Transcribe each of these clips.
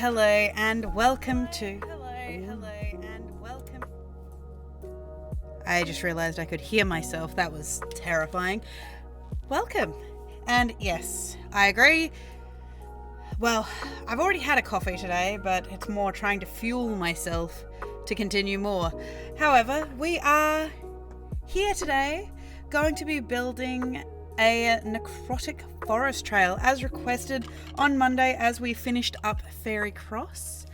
Hello, and welcome to... I just realised I could hear myself. That was terrifying. Welcome. And yes, I agree. Well, I've already had a coffee today, but it's more trying to fuel myself to continue more. However, we are here today going to be building a necrotic forest trail as requested on Monday as we finished up Fairy Cross.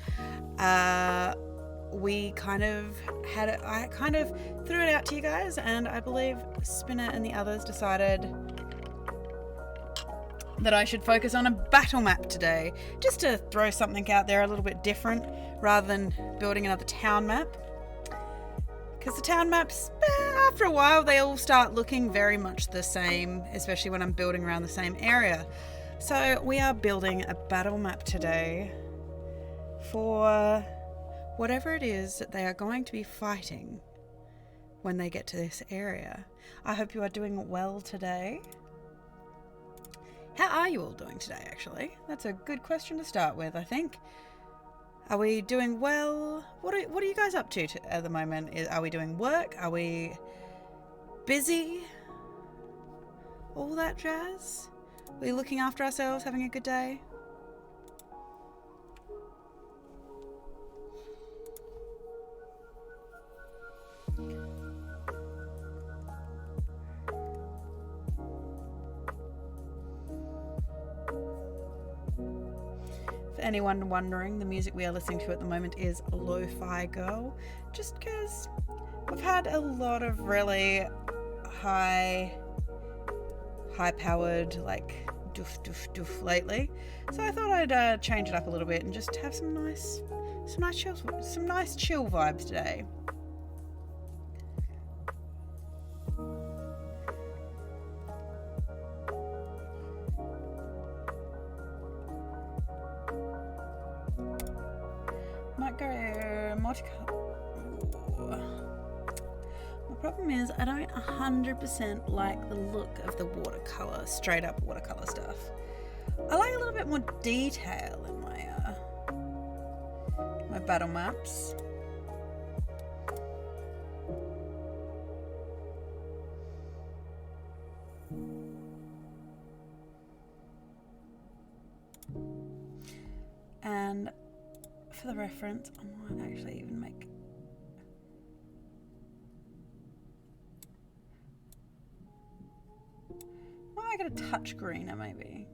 We kind of had it, I kind of threw it out to you guys, and I believe Spinner and the others decided that I should focus on a battle map today, just to throw something out there a little bit different rather than building another town map. Because the town maps, after a while, they all start looking very much the same, especially when I'm building around the same area. So we are building a battle map today for whatever it is that they are going to be fighting when they get to this area. I hope you are doing well today. How are you all doing today, actually? That's a good question to start with, I think. Are we doing well? What are you guys up to at the moment? Are we doing work? Are we busy? All that jazz? Are we looking after ourselves, having a good day? For anyone wondering, the music we are listening to at the moment is Lofi Girl, just because we've had a lot of really high-powered, like, doof doof doof lately, so I thought I'd change it up a little bit and just have some nice chill vibes today. Might go multicolor. My problem is I don't 100% like the look of the watercolor, straight up watercolor stuff. I like a little bit more detail in my battle maps. And for the reference, I might actually even make it a touch greener, maybe.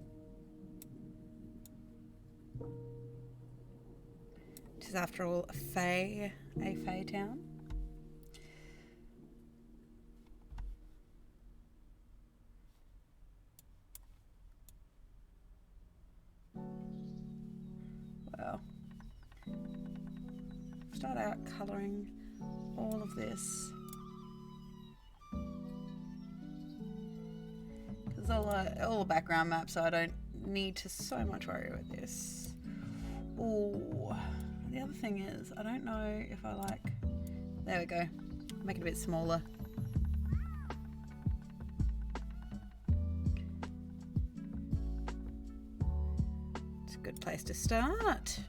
Which is, after all, a fae town. Well, start out colouring all of this. Because all the background maps, so I don't need to so much worry with this. Oh, the other thing is, I don't know if I like... There we go. Make it a bit smaller. It's a good place to start.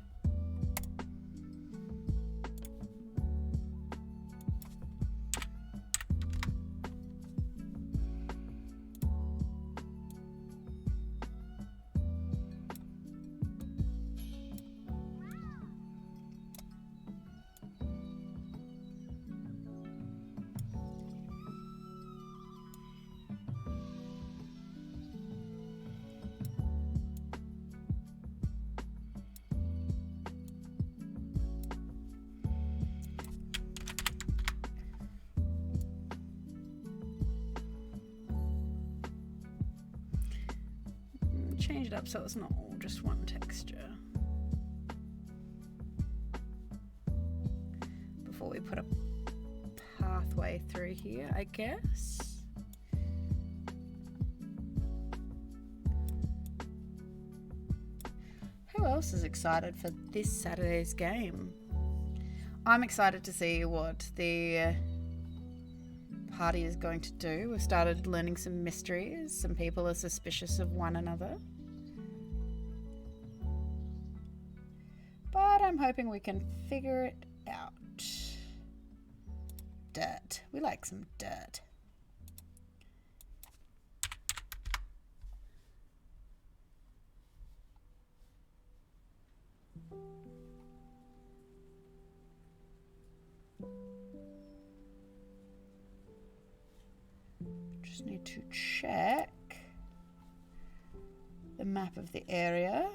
Change it up so it's not all just one texture. Before we put a pathway through here, I guess. Who else is excited for this Saturday's game? I'm excited to see what the party is going to do. We've started learning some mysteries. Some people are suspicious of one another. But I'm hoping we can figure it out. Dirt. We like some dirt. Just need to check the map of the area.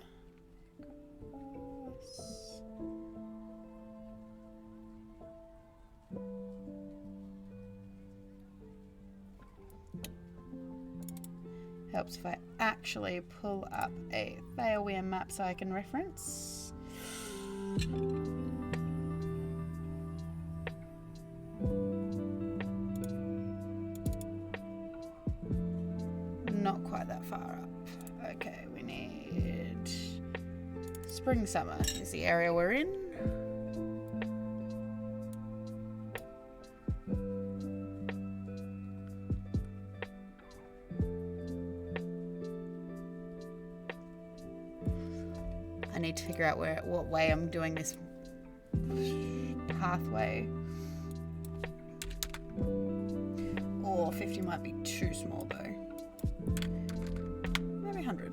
Helps if I actually pull up a SoA map so I can reference. Not quite that far up. Okay, we need spring summer is the area we're in. I need to figure figure out what way I'm doing this pathway. Or 50 might be too small though. Maybe 100.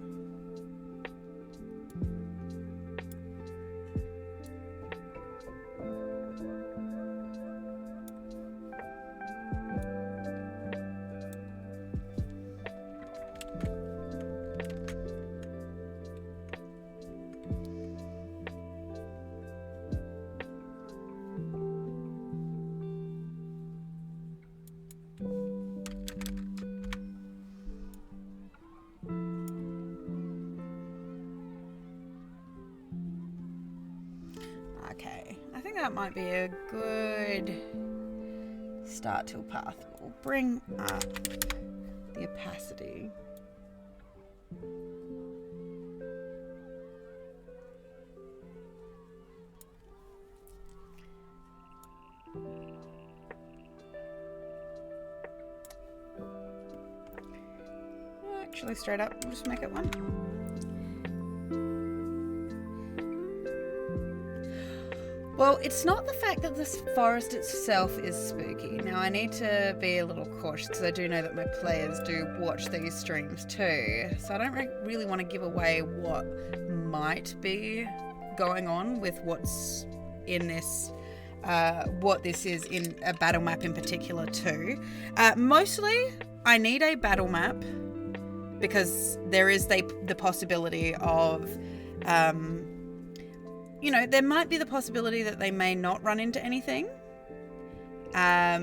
Okay, I think that might be a good start to a path. We'll bring up the opacity. Actually, straight up, we'll just make it 1. Well, it's not the fact that this forest itself is spooky. Now, I need to be a little cautious because I do know that my players do watch these streams too. So I don't really want to give away what might be going on with what's in this, what this is in a battle map in particular too. Mostly, I need a battle map because there is the possibility of... you know, there might be the possibility that they may not run into anything. Yeah,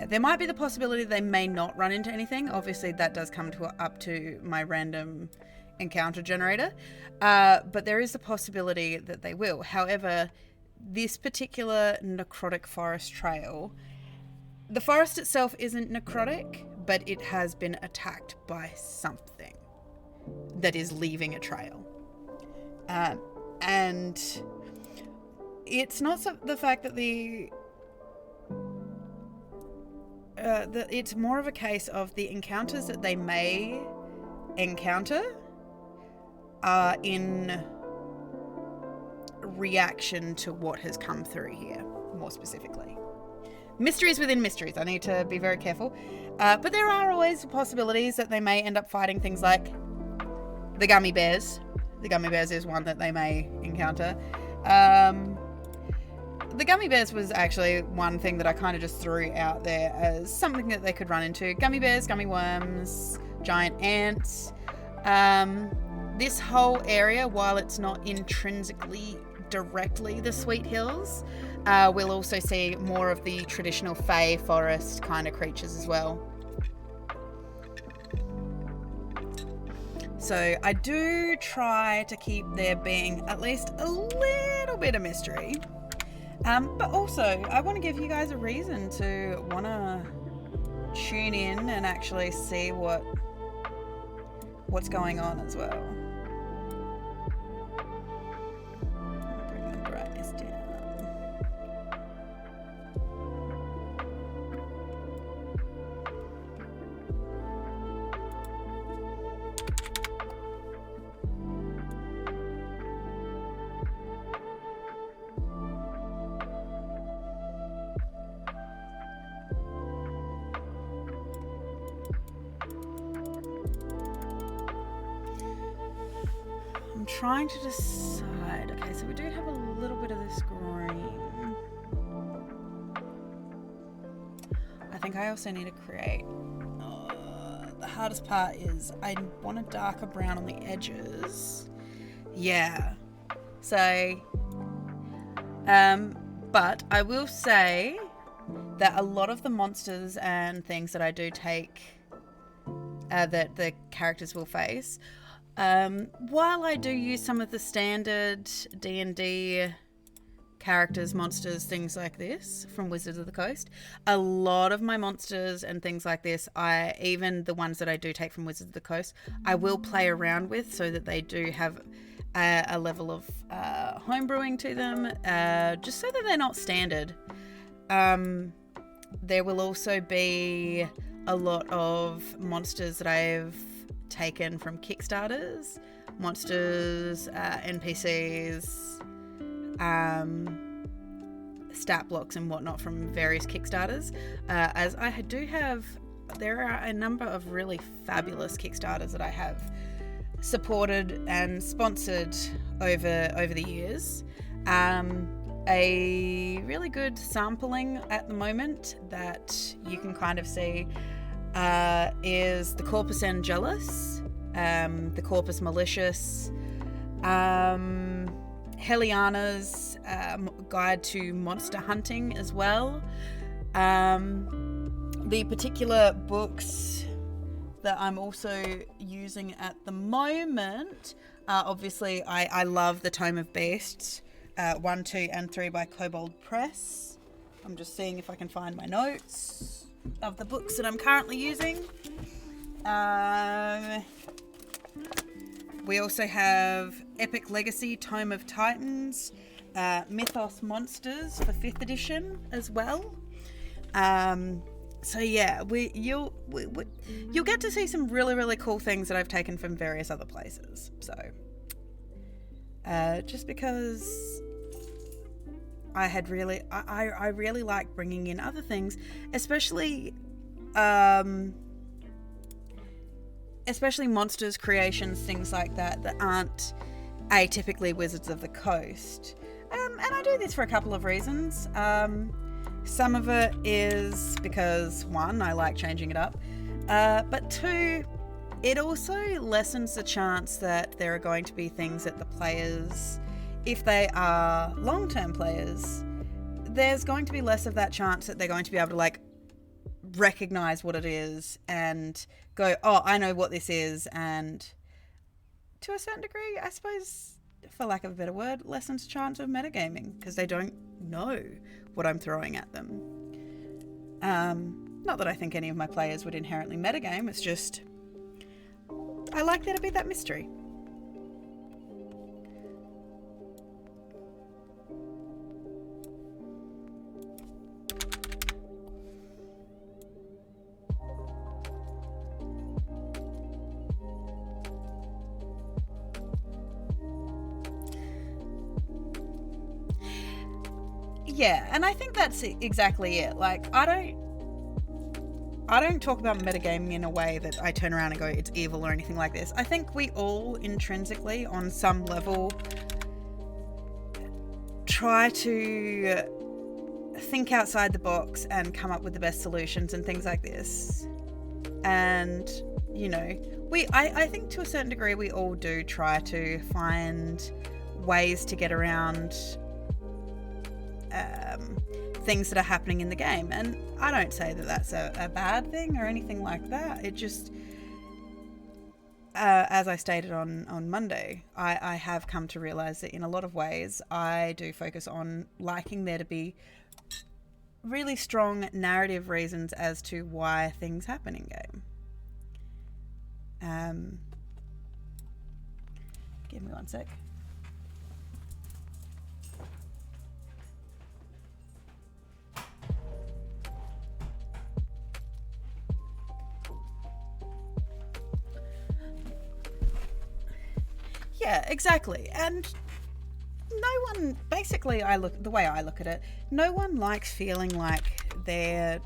there might be the possibility they may not run into anything. Obviously, that does come up to my random encounter generator. But there is the possibility that they will. However, this particular necrotic forest trail, the forest itself isn't necrotic, but it has been attacked by something that is leaving a trail. And it's not the fact that it's more of a case of the encounters that they may encounter are in reaction to what has come through here, more specifically. Mysteries within mysteries. I need to be very careful. But there are always possibilities that they may end up fighting things like the gummy bears. The gummy bears is one that they may encounter. The gummy bears was actually one thing that I kind of just threw out there as something that they could run into. Gummy bears, gummy worms, giant ants. This whole area, while it's not intrinsically directly the Sweet Hills, we'll also see more of the traditional Fey forest kind of creatures as well. So I do try to keep there being at least a little bit of mystery. But also, I want to give you guys a reason to want to tune in and actually see what's going on as well. Bring the brightness down. I'm trying to decide. Okay, so we do have a little bit of this green. I think I also need to create... the hardest part is I want a darker brown on the edges. Yeah. So... but I will say that a lot of the monsters and things that I do take... that the characters will face... while I do use some of the standard D&D characters, monsters, things like this from Wizards of the Coast, a lot of my monsters and things like this, even the ones that I do take from Wizards of the Coast, I will play around with so that they do have a level of homebrewing to them, just so that they're not standard. There will also be a lot of monsters that I've taken from Kickstarters monsters, NPCs, stat blocks and whatnot from various Kickstarters, as I do have, there are a number of really fabulous Kickstarters that I have supported and sponsored over the years. A really good sampling at the moment that you can kind of see is the Corpus Angelus, the Corpus Malicious, Heliana's Guide to Monster Hunting as well. The particular books that I'm also using at the moment, obviously I love the Tome of Beasts, 1, 2 and 3 by Kobold Press. I'm just seeing if I can find my notes of the books that I'm currently using. We also have Epic Legacy, Tome of Titans, Mythos Monsters for 5th edition as well. So yeah, you'll get to see some really, really cool things that I've taken from various other places. So just because I really like bringing in other things, especially monsters, creations, things like that aren't atypically Wizards of the Coast. And I do this for a couple of reasons. Some of it is because, 1, I like changing it up, but 2, it also lessens the chance that there are going to be things that the players, if they are long-term players, there's going to be less of that chance that they're going to be able to like recognize what it is and go, oh, I know what this is, and to a certain degree, I suppose, for lack of a better word, lessens the chance of metagaming because they don't know what I'm throwing at them. Not that I think any of my players would inherently metagame, it's just I like there to be that mystery. Yeah, and I think that's exactly it. Like, I don't talk about metagaming in a way that I turn around and go, it's evil or anything like this. I think we all intrinsically, on some level, try to think outside the box and come up with the best solutions and things like this. And, you know, I think to a certain degree we all do try to find ways to get around things that are happening in the game, and I don't say that that's a bad thing or anything like that. It just, as I stated on Monday, I have come to realize that in a lot of ways I do focus on liking there to be really strong narrative reasons as to why things happen in game. Give me one sec. Yeah, exactly. And no one, basically, the way I look at it, no one likes feeling like they're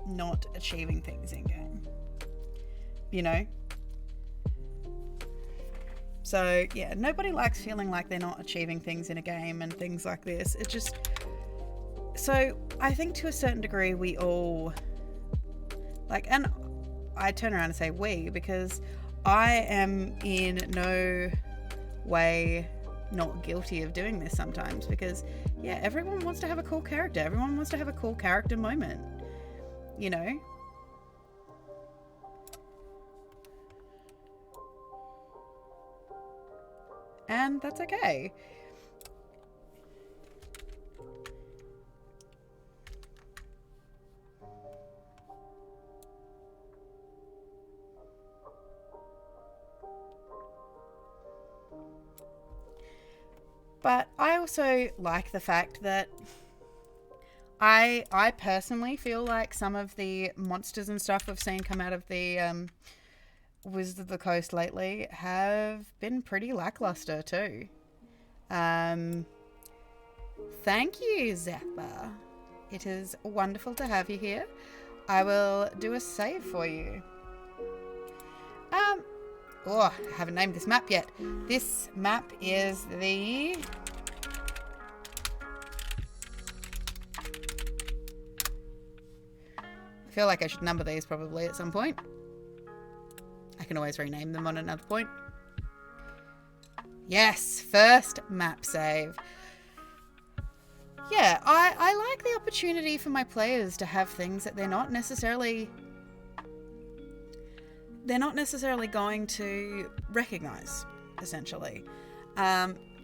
not achieving things in game. You know? So, yeah, nobody likes feeling like they're not achieving things in a game and things like this. It just... So, I think to a certain degree we all... Like, and I turn around and say we, because I am in no way not guilty of doing this sometimes, because yeah, everyone wants to have a cool character, everyone wants to have a cool character moment, you know. And that's okay. But I also like the fact that I personally feel like some of the monsters and stuff we've seen come out of the Wizards of the Coast lately have been pretty lackluster too. Thank you, Zappa. It is wonderful to have you here. I will do a save for you. I haven't named this map yet. This map is the... I feel like I should number these probably at some point. I can always rename them on another point. Yes, first map save. Yeah, I like the opportunity for my players to have things that they're not necessarily going to recognize, essentially.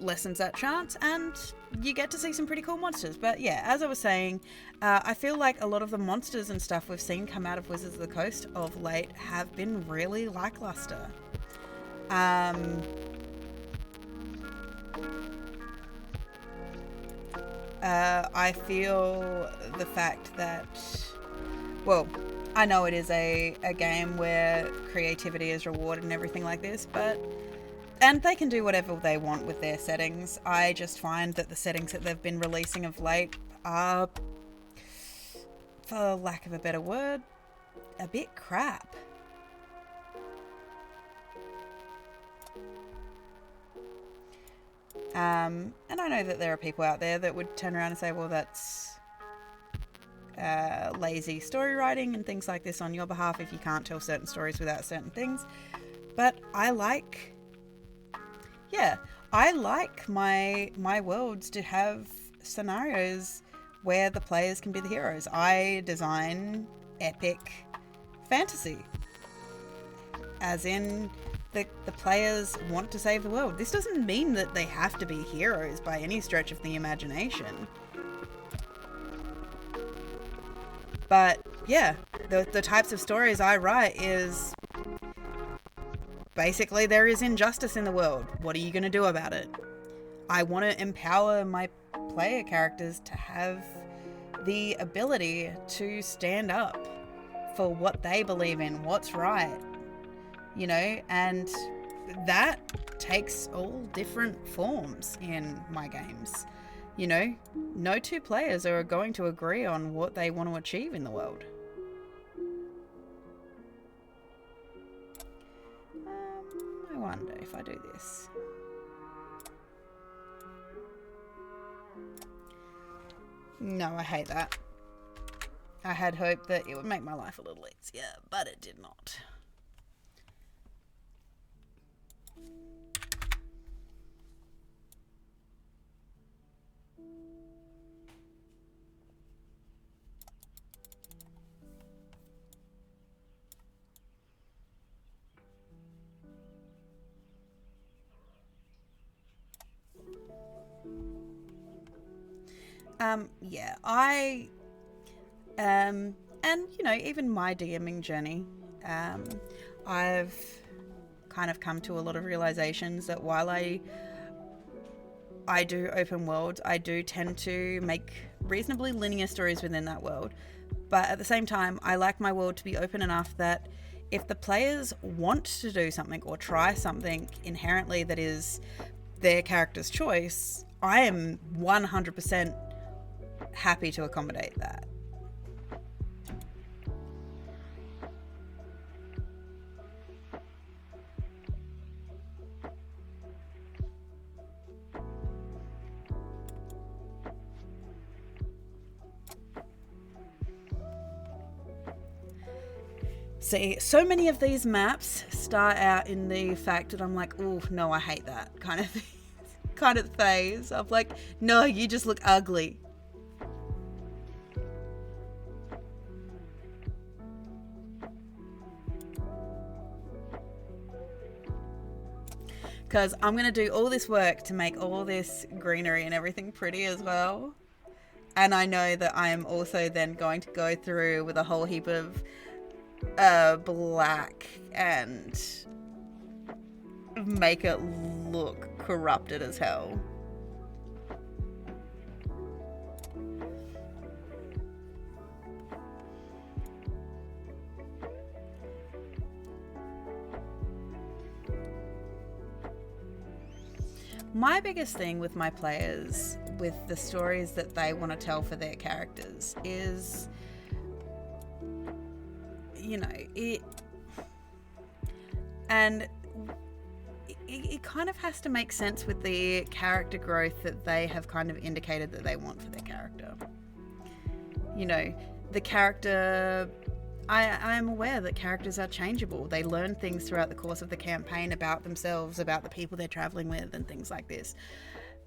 Lessens that chance, and you get to see some pretty cool monsters. But yeah, as I was saying, I feel like a lot of the monsters and stuff we've seen come out of Wizards of the Coast of late have been really lackluster. I feel the fact that, well, I know it is a game where creativity is rewarded and everything like this, and they can do whatever they want with their settings. I just find that the settings that they've been releasing of late are, for lack of a better word, a bit crap. And I know that there are people out there that would turn around and say, well, that's lazy story writing and things like this on your behalf if you can't tell certain stories without certain things. But I like my worlds to have scenarios where the players can be the heroes. I design epic fantasy, as in the players want to save the world. This doesn't mean that they have to be heroes by any stretch of the imagination. But yeah, the types of stories I write is basically there is injustice in the world. What are you going to do about it? I want to empower my player characters to have the ability to stand up for what they believe in, what's right, you know, and that takes all different forms in my games. You know, no two players are going to agree on what they want to achieve in the world. I wonder if I do this. No, I hate that. I had hoped that it would make my life a little easier, but it did not. Yeah, and you know, even my DMing journey, I've kind of come to a lot of realizations that while I do open worlds, I do tend to make reasonably linear stories within that world. But at the same time, I like my world to be open enough that if the players want to do something or try something inherently that is their character's choice, I am 100% happy to accommodate that. See, so many of these maps start out in the fact that I'm like, oh, no, I hate that kind of thing, kind of phase of like, no, you just look ugly. Because I'm going to do all this work to make all this greenery and everything pretty as well. And I know that I am also then going to go through with a whole heap of black and make it look corrupted as hell. My biggest thing with my players, with the stories that they want to tell for their characters, is, it kind of has to make sense with the character growth that they have kind of indicated that they want for their character. The character... I am aware that characters are changeable. They learn things throughout the course of the campaign about themselves, about the people they're traveling with, and things like this,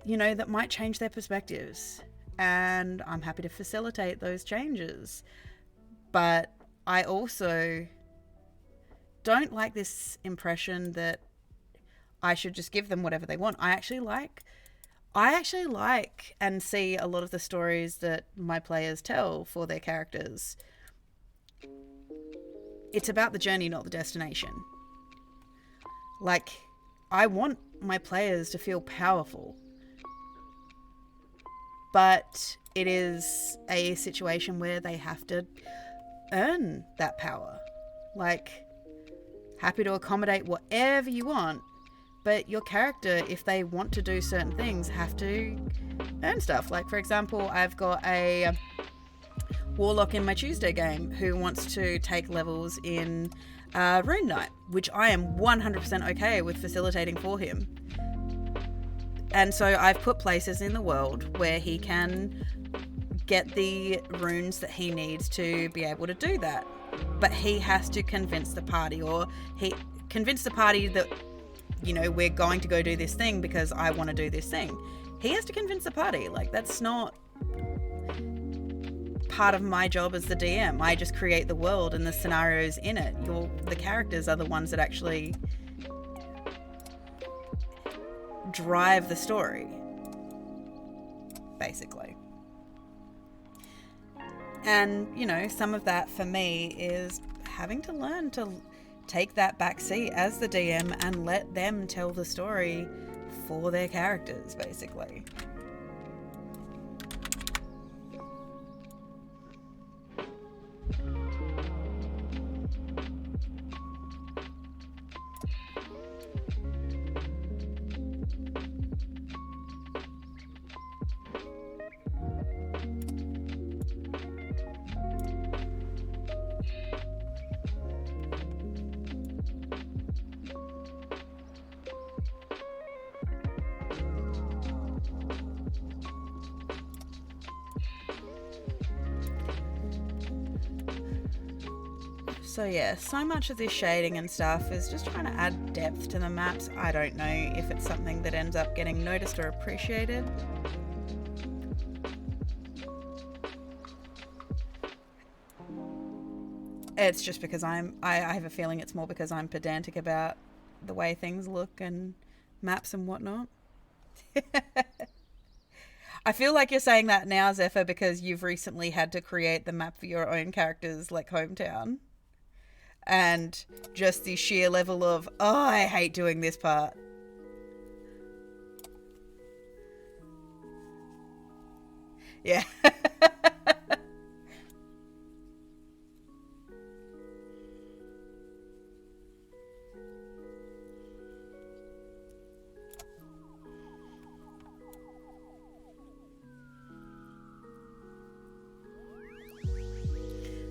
that might change their perspectives. And I'm happy to facilitate those changes. But I also don't like this impression that I should just give them whatever they want. I actually like and see a lot of the stories that my players tell for their characters. It's about the journey, not the destination. Like, I want my players to feel powerful. But it is a situation where they have to earn that power. Like, happy to accommodate whatever you want, but your character, if they want to do certain things, have to earn stuff. Like, for example, I've got a warlock in my Tuesday game who wants to take levels in Rune Knight, which I am 100% okay with facilitating for him. And so I've put places in the world where he can get the runes that he needs to be able to do that. But he has to convince the party, or convince the party that, we're going to go do this thing because I want to do this thing. He has to convince the party. Like, that's not part of my job as the DM. I just create the world and the scenarios in it. The characters are the ones that actually drive the story, basically. And, some of that for me is having to learn to take that back seat as the DM and let them tell the story for their characters, basically. So yeah, so much of this shading and stuff is just trying to add depth to the maps. I don't know if it's something that ends up getting noticed or appreciated. It's just because I have a feeling it's more because I'm pedantic about the way things look and maps and whatnot. I feel like you're saying that now, Zephyr, because you've recently had to create the map for your own character's hometown. And just the sheer level of, I hate doing this part. Yeah.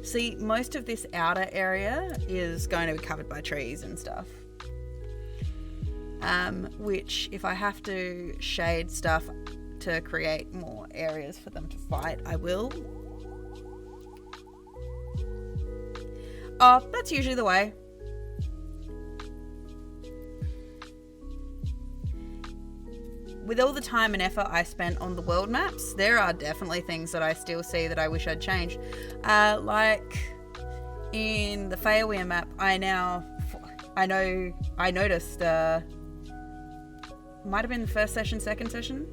See, most of this outer area is going to be covered by trees and stuff. Which, if I have to shade stuff to create more areas for them to fight, I will. Oh, that's usually the way. With all the time and effort I spent on the world maps, there are definitely things that I still see that I wish I'd changed. Like in the Fairweir map, I noticed, might have been the first session, second session,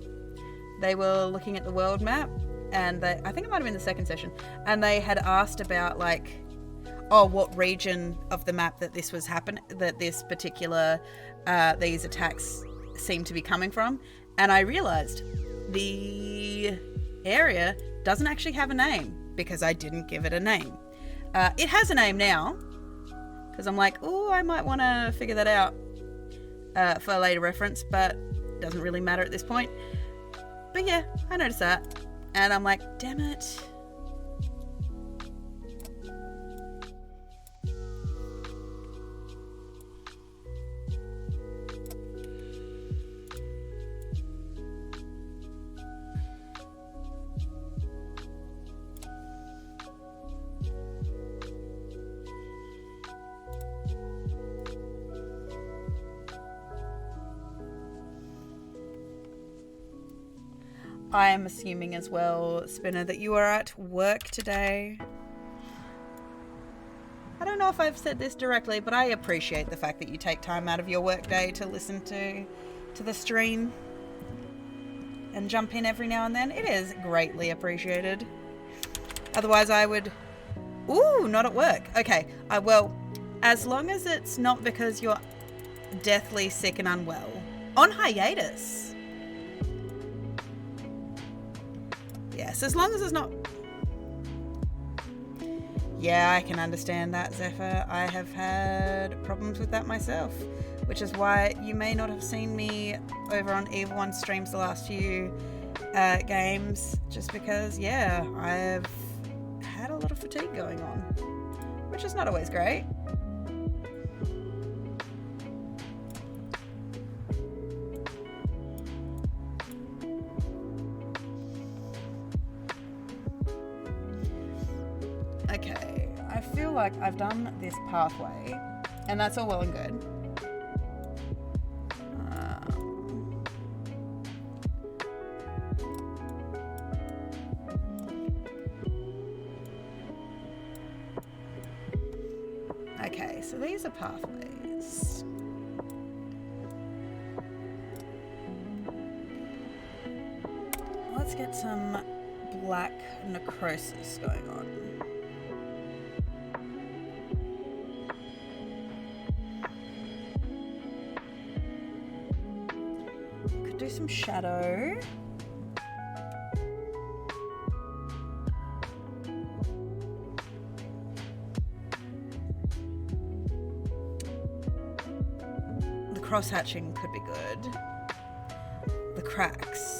they were looking at the world map, and I think it might have been the second session, and they had asked about what region of the map that this was that this particular, these attacks seem to be coming from. And I realized the area doesn't actually have a name because I didn't give it a name. It has a name now because I'm like, oh, I might want to figure that out for a later reference, but doesn't really matter at this point. But yeah, I noticed that. And I'm like, damn it. I am assuming as well, Spinner, that you are at work today. I don't know if I've said this directly, but I appreciate the fact that you take time out of your work day to listen to the stream and jump in every now and then. It is greatly appreciated. Otherwise I would... Ooh, not at work. Okay, well, as long as it's not because you're deathly sick and unwell. On hiatus. Yes, as long as it's not... Yeah, I can understand that, Zephyr. I have had problems with that myself, which is why you may not have seen me over on Evil One streams the last few games, just because, yeah, I've had a lot of fatigue going on, which is not always great. Okay, I feel like I've done this pathway, and that's all well and good. Okay, so these are pathways. Let's get some black necrosis going on. Could do some shadow. The cross-hatching could be good. The cracks.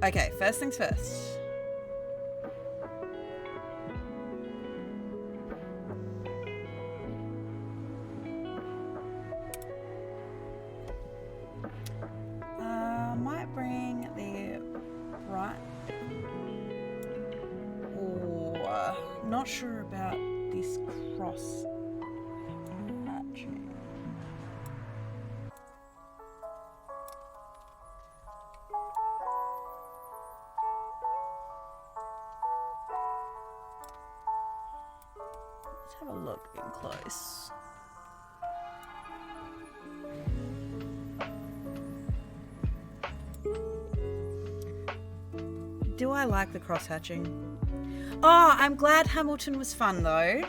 Okay, first things first. Might bring the bright... Oh, not sure about this cross hatching. Let's have a look in close. Do I like the cross-hatching? Oh, I'm glad Hamilton was fun, though.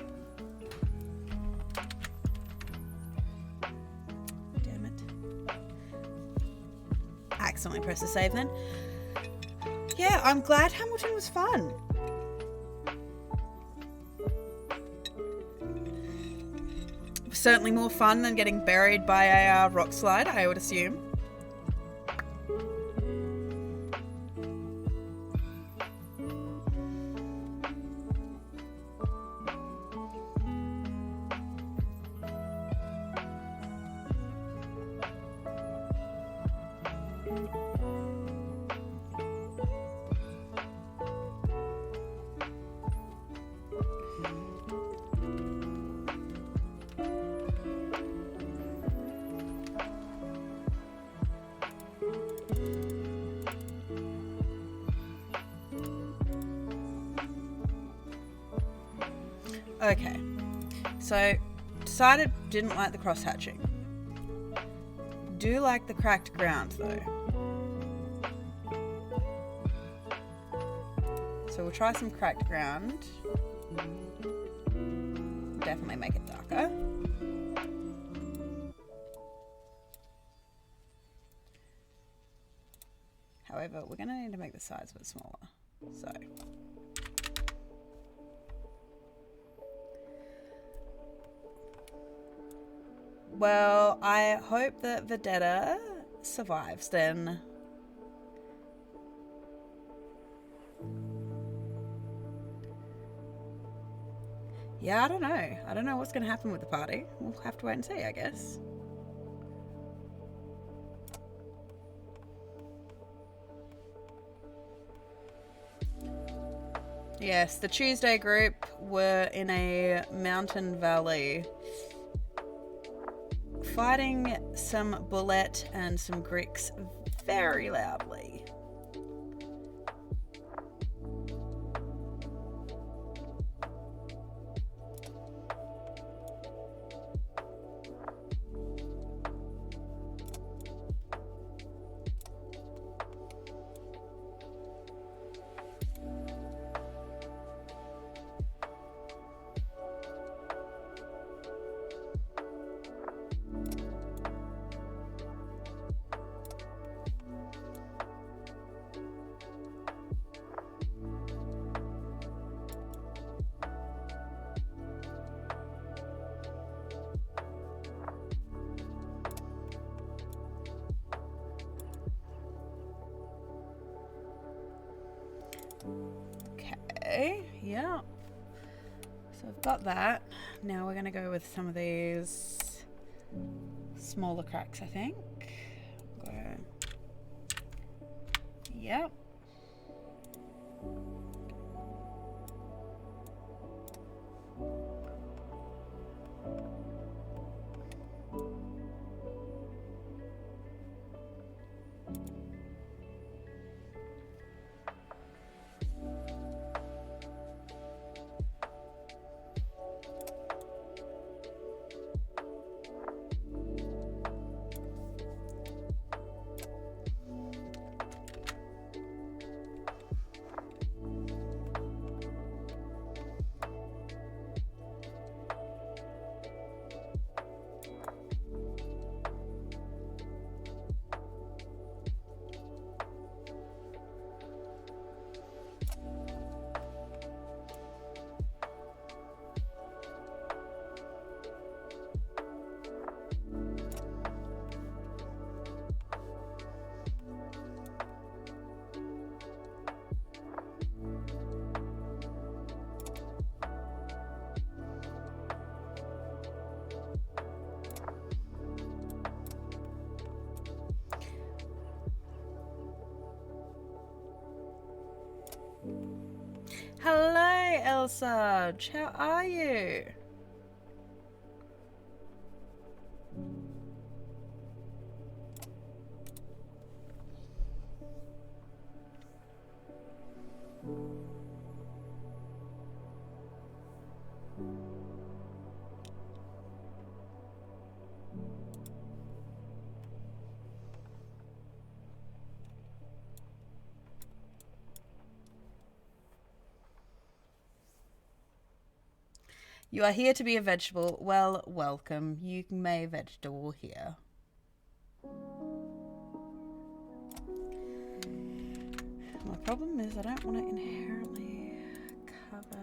Damn it. Accidentally pressed the save then. Yeah, I'm glad Hamilton was fun. Certainly more fun than getting buried by a rock slide, I would assume. Okay, so decided didn't like the cross-hatching. Do like the cracked ground though. So we'll try some cracked ground. Definitely make it darker. However, we're going to need to make the size a bit smaller. So... Well, I hope that Vendetta survives then. Yeah, I don't know. I don't know what's going to happen with the party. We'll have to wait and see, I guess. Yes, the Tuesday group were in a mountain valley fighting some bullet and some gricks very loudly. Okay, yeah. So I've got that. Now we're going to go with some of these smaller cracks, I think. Go. Yep. Hello, Elsa. How are you? You are here to be a vegetable. Well, welcome. You may vegetable here. My problem is I don't want to inherently cover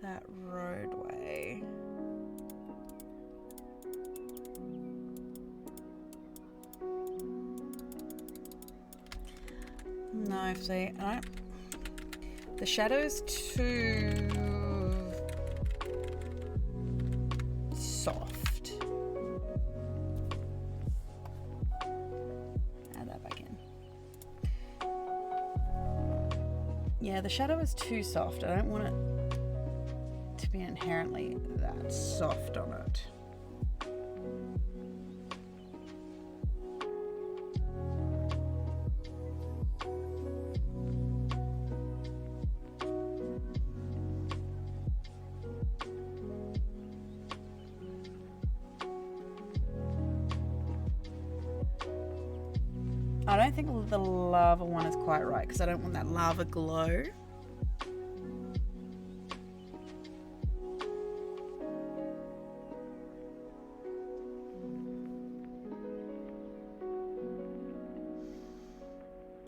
that roadway. No, see, I don't. The shadow's too soft. Add that back in. Yeah, the shadow is too soft. I don't want it to be inherently that soft on it. I don't think the lava one is quite right because I don't want that lava glow.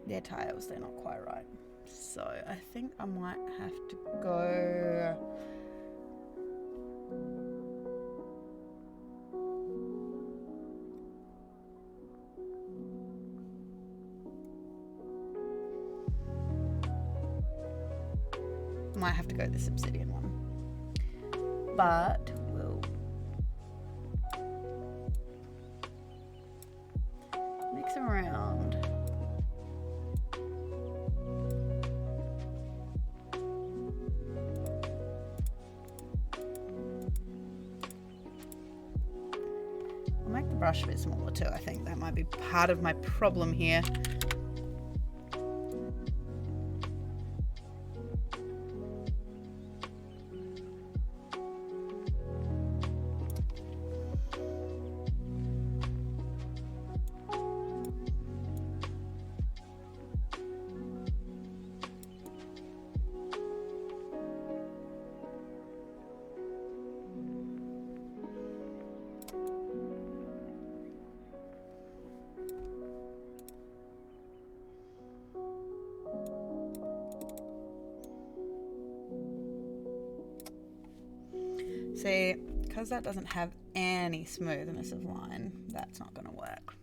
They're tiles, they're not quite right. So I think I might have to go might have to go this obsidian one. But we'll mix around. I'll make the brush a bit smaller too. I think that might be part of my problem here. See, because that doesn't have any smoothness of line, that's not going to work.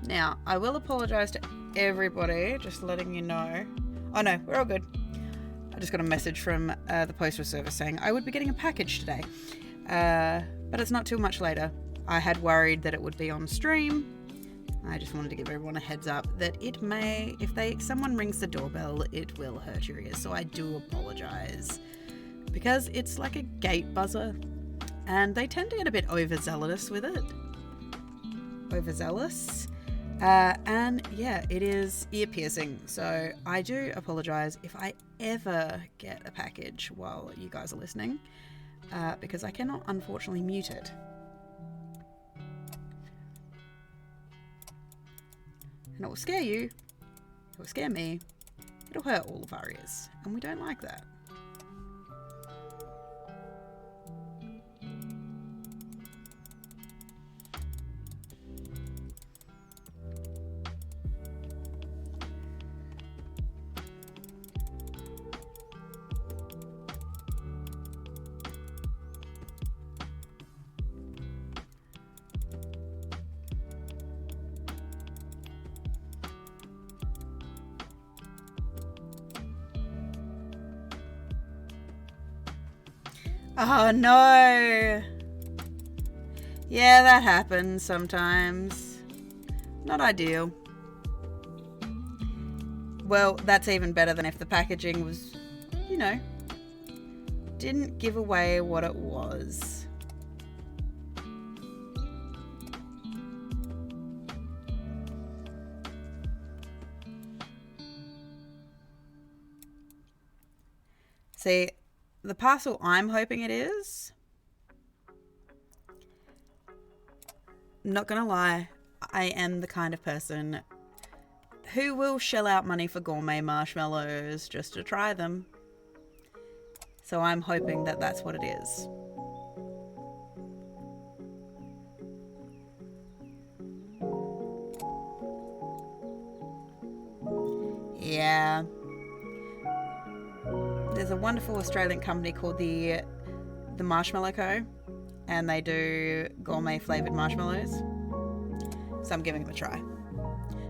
Now, I will apologise to everybody, just letting you know. Oh no, we're all good. I just got a message from the postal service saying I would be getting a package today. But it's not too much later. I had worried that it would be on stream. I just wanted to give everyone a heads up that it may, if someone rings the doorbell, it will hurt your ears. So I do apologise. Because it's like a gate buzzer. And they tend to get a bit overzealous with it. Overzealous. And yeah, it is ear piercing, so I do apologise if I ever get a package while you guys are listening, because I cannot unfortunately mute it. And it will scare you, it will scare me, it'll hurt all of our ears, and we don't like that. Oh no! Yeah, that happens sometimes. Not ideal. Well, that's even better than if the packaging was, you know, didn't give away what it was. See, the parcel I'm hoping it is, not gonna lie, I am the kind of person who will shell out money for gourmet marshmallows just to try them. So I'm hoping that that's what it is. Yeah. There's a wonderful Australian company called the Marshmallow Co. And they do gourmet flavoured marshmallows. So I'm giving them a try.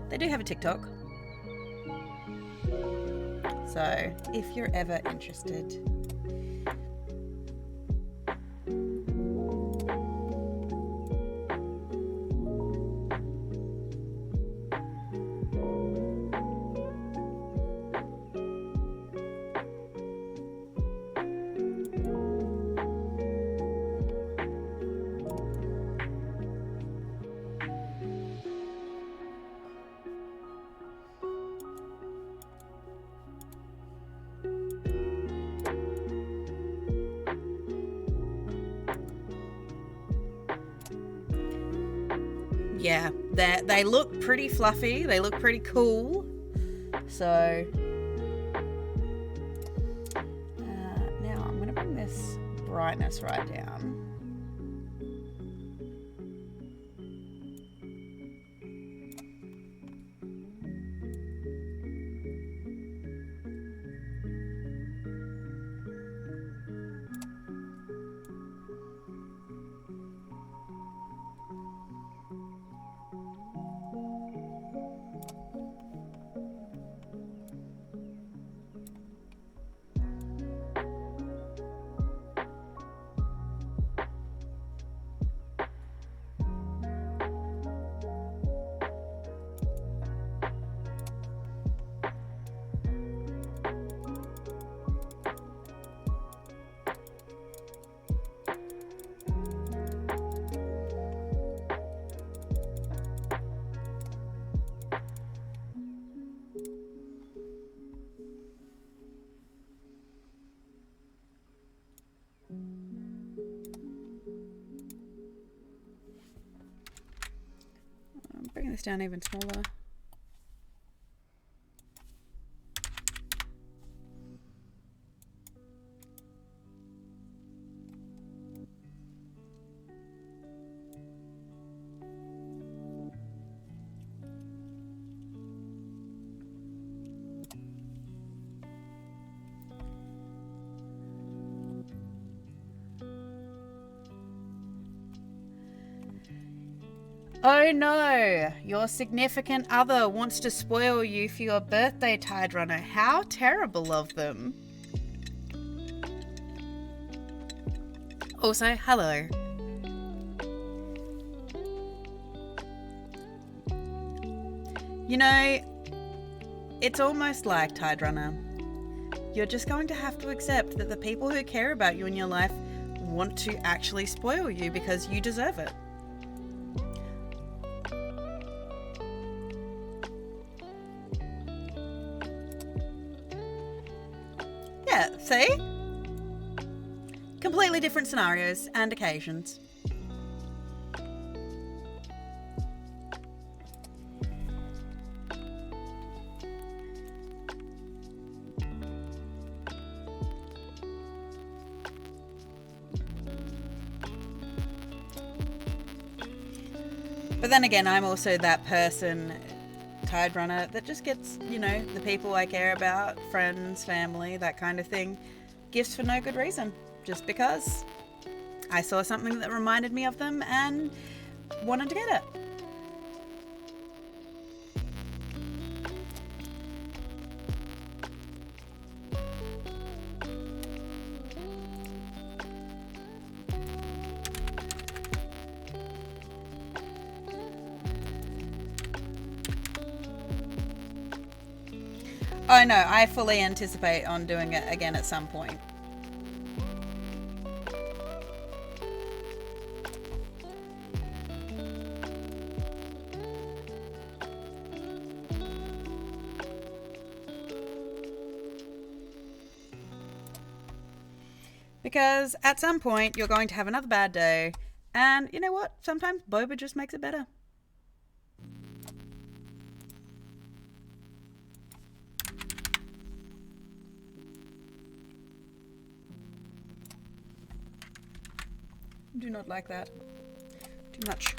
They do have a TikTok. So if you're ever interested. yeah, they look pretty fluffy. They look pretty cool. So now I'm going to bring this brightness right down. I'm bringing this down even smaller. Oh no! Your significant other wants to spoil you for your birthday, Tide Runner. How terrible of them. Also, hello. You know, it's almost like, Tide Runner, you're just going to have to accept that the people who care about you in your life want to actually spoil you because you deserve it. Yeah, see? Completely different scenarios and occasions. But then again, I'm also that person, Tide Runner, that just gets, you know, the people I care about, friends, family, that kind of thing, gifts for no good reason. Just because I saw something that reminded me of them and wanted to get it. Oh no, I fully anticipate on doing it again at some point. Because at some point you're going to have another bad day, and you know what? Sometimes boba just makes it better. Do not like that. Too much.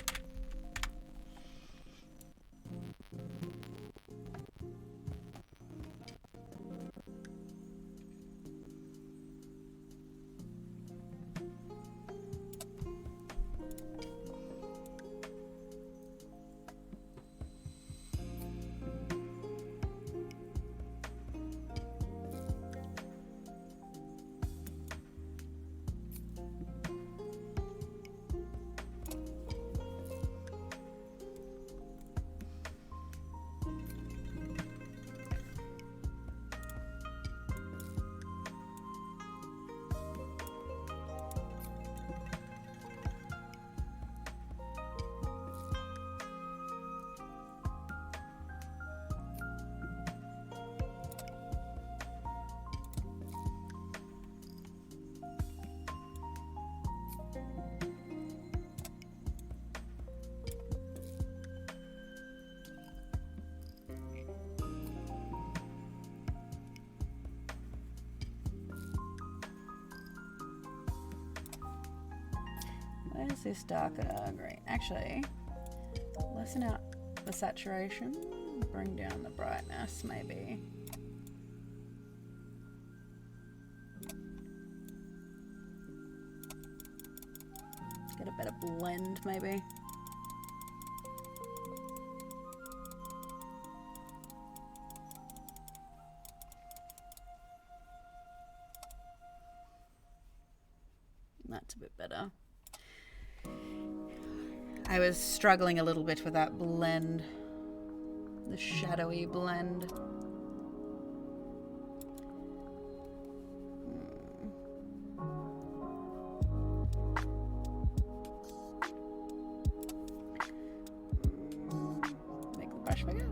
is this darker green? Actually, lessen out the saturation, bring down the brightness maybe. Get a better blend maybe. That's a bit better. I was struggling a little bit with that blend, the shadowy blend. Make the brush bigger.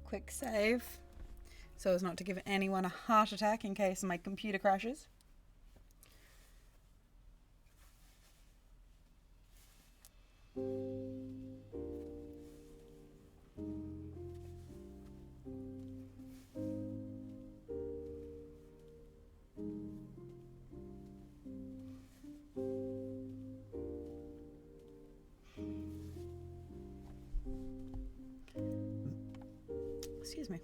Quick save so as not to give anyone a heart attack in case my computer crashes. Excuse me.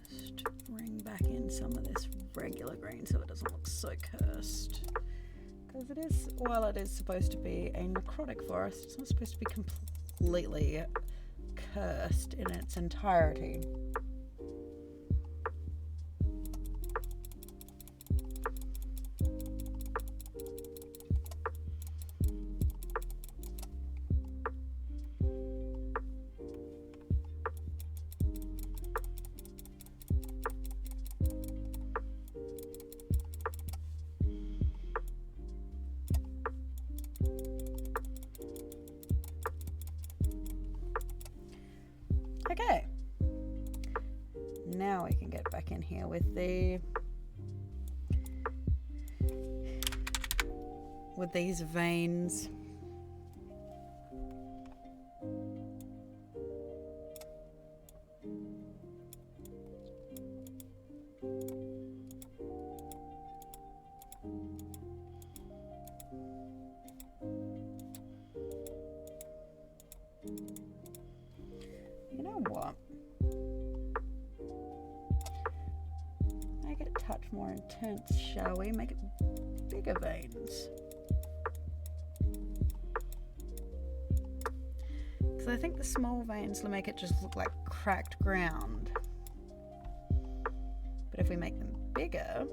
Just bring back in some of this regular green so it doesn't look so cursed. Because it is, while it is supposed to be a necrotic forest, it's not supposed to be completely cursed in its entirety. Okay, now we can get back in here with these veins. You know what? Make it a touch more intense, shall we? Make it bigger veins. Because I think the small veins will make it just look like cracked ground. But if we make them bigger,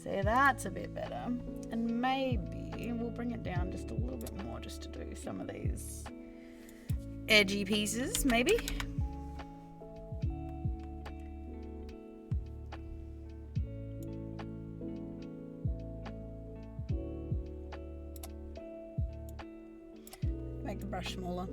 see, that's a bit better. And maybe we'll bring it down just a little bit more just to do some of these edgy pieces, maybe. Make the brush smaller.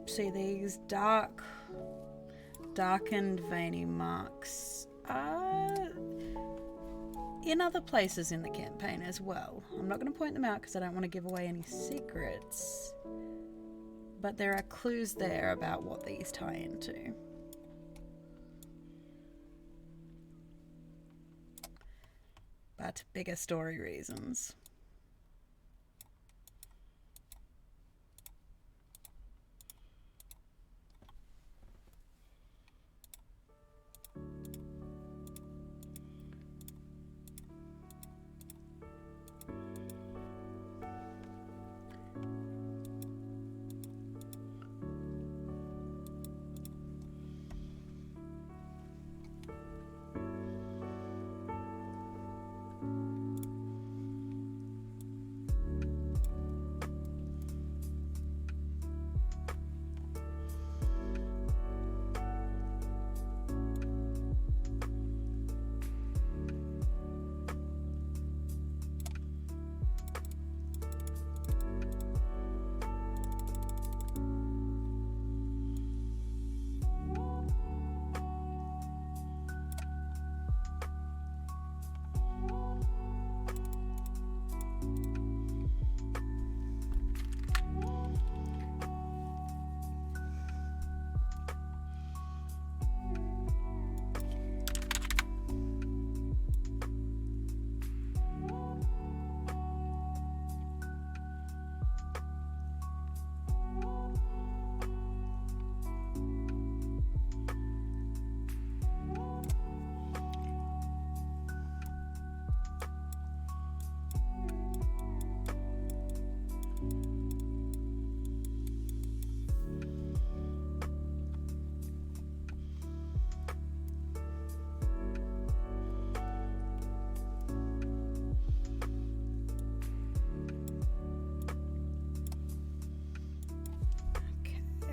See, these darkened veiny marks are in other places in the campaign as well. I'm not going to point them out because I don't want to give away any secrets, but there are clues there about what these tie into. But bigger story reasons.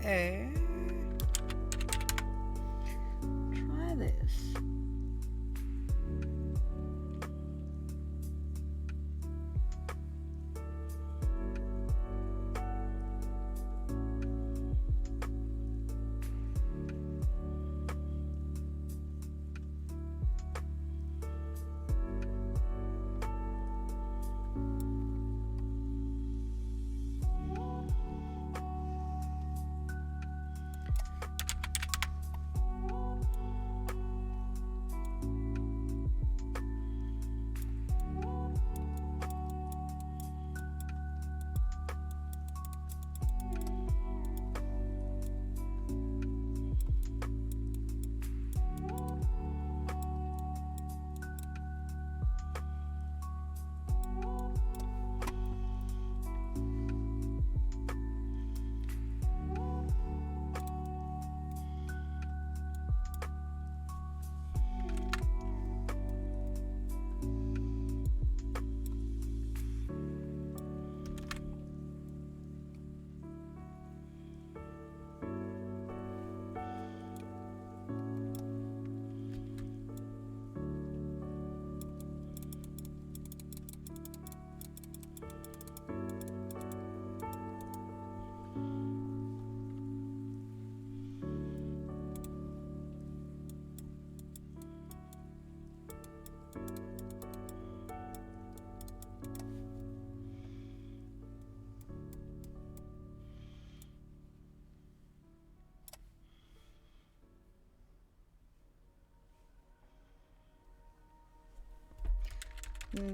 Okay. Try this.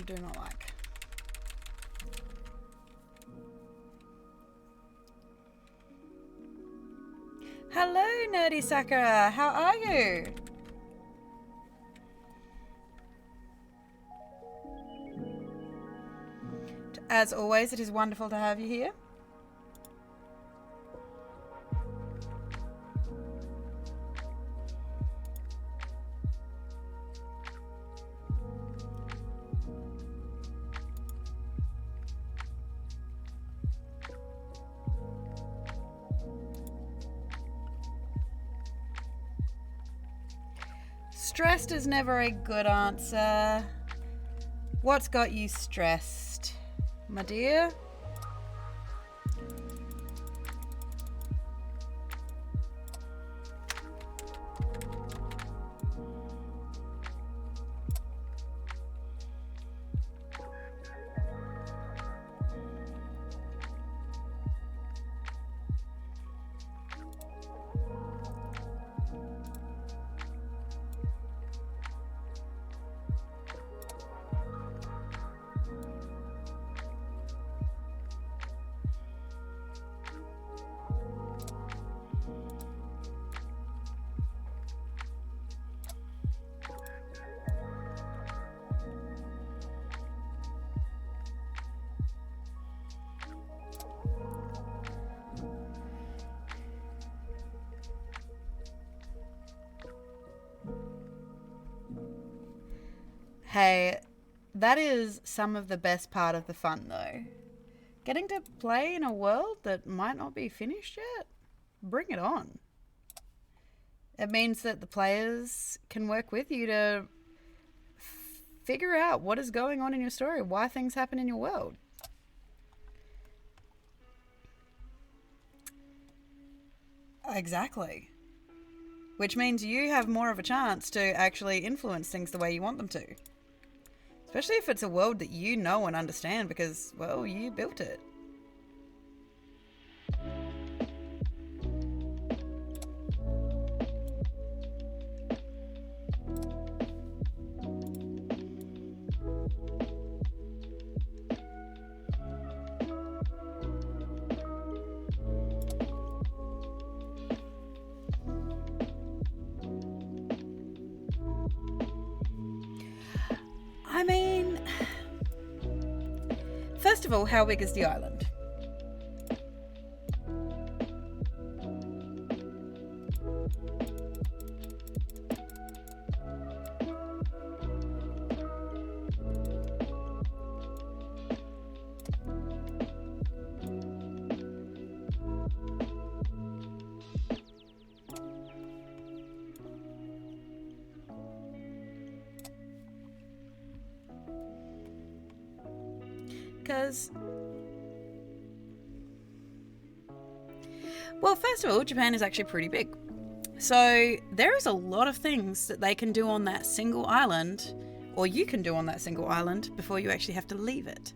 Do not like. Hello, Nerdy Sakura. How are you? As always, it is wonderful to have you here. Stressed is never a good answer. What's got you stressed, my dear? Hey, that is some of the best part of the fun, though. Getting to play in a world that might not be finished yet? Bring it on. It means that the players can work with you to figure out what is going on in your story, why things happen in your world. Exactly. Which means you have more of a chance to actually influence things the way you want them to. Especially if it's a world that you know and understand because, well, you built it. I mean, first of all, how big is the island? because, well, first of all, Japan is actually pretty big. So there is a lot of things that they can do on that single island, or you can do on that single island, before you actually have to leave it.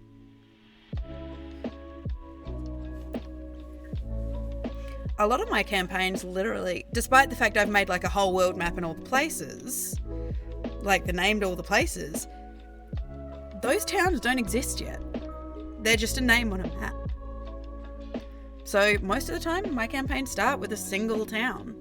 A lot of my campaigns literally, despite the fact I've made like a whole world map in all the places, like the named all the places, those towns don't exist yet. They're just a name on a map. So most of the time my campaigns start with a single town.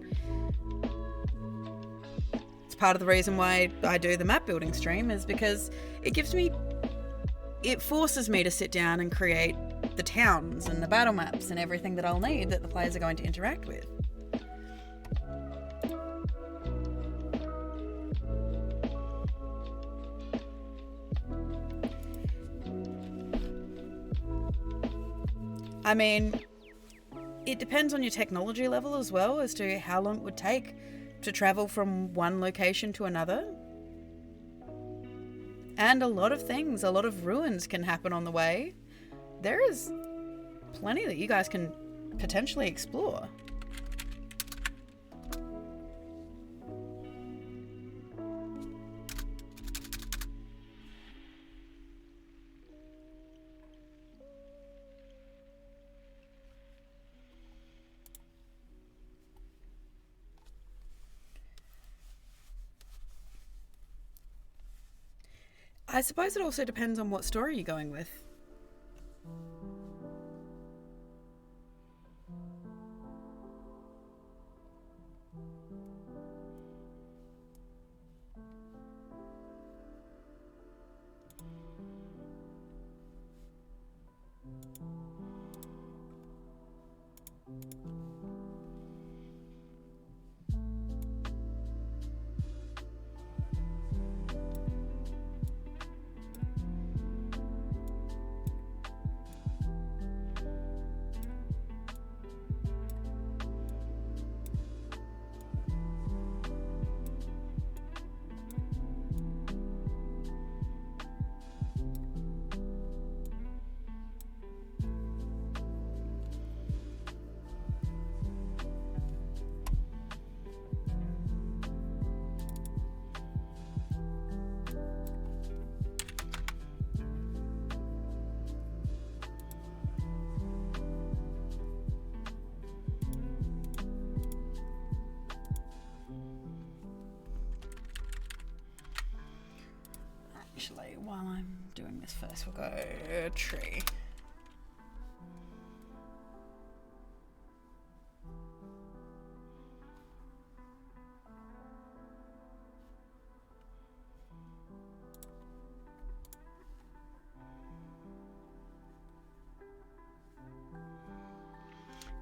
It's part of the reason why I do the map building stream, is because it forces me to sit down and create the towns and the battle maps and everything that I'll need that the players are going to interact with. I mean, it depends on your technology level as well as to how long it would take to travel from one location to another. And a lot of ruins can happen on the way. There is plenty that you guys can potentially explore. I suppose it also depends on what story you're going with. Actually, while I'm doing this first, we'll go tree.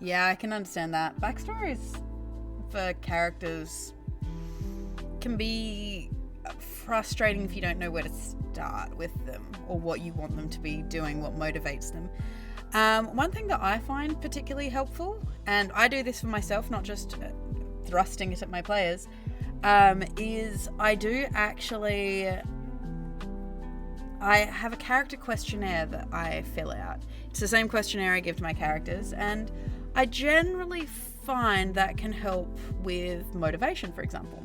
Yeah, I can understand that. Backstories for characters can be frustrating if you don't know where to start with them or what you want them to be doing, what motivates them. One thing that I find particularly helpful, and I do this for myself, not just thrusting it at my players, is I have a character questionnaire that I fill out. It's the same questionnaire I give to my characters, and I generally find that can help with motivation, for example.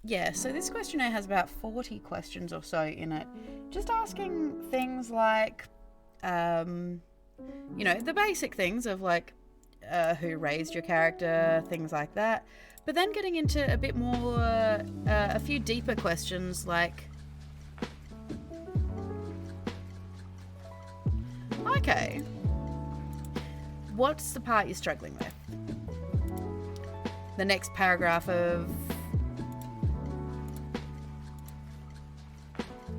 Yeah, so this questionnaire has about 40 questions or so in it, just asking things like, the basic things of like, who raised your character, things like that, but then getting into a bit more, a few deeper questions like, okay, what's the part you're struggling with? the next paragraph of...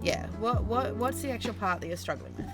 Yeah, what's the actual part that you're struggling with?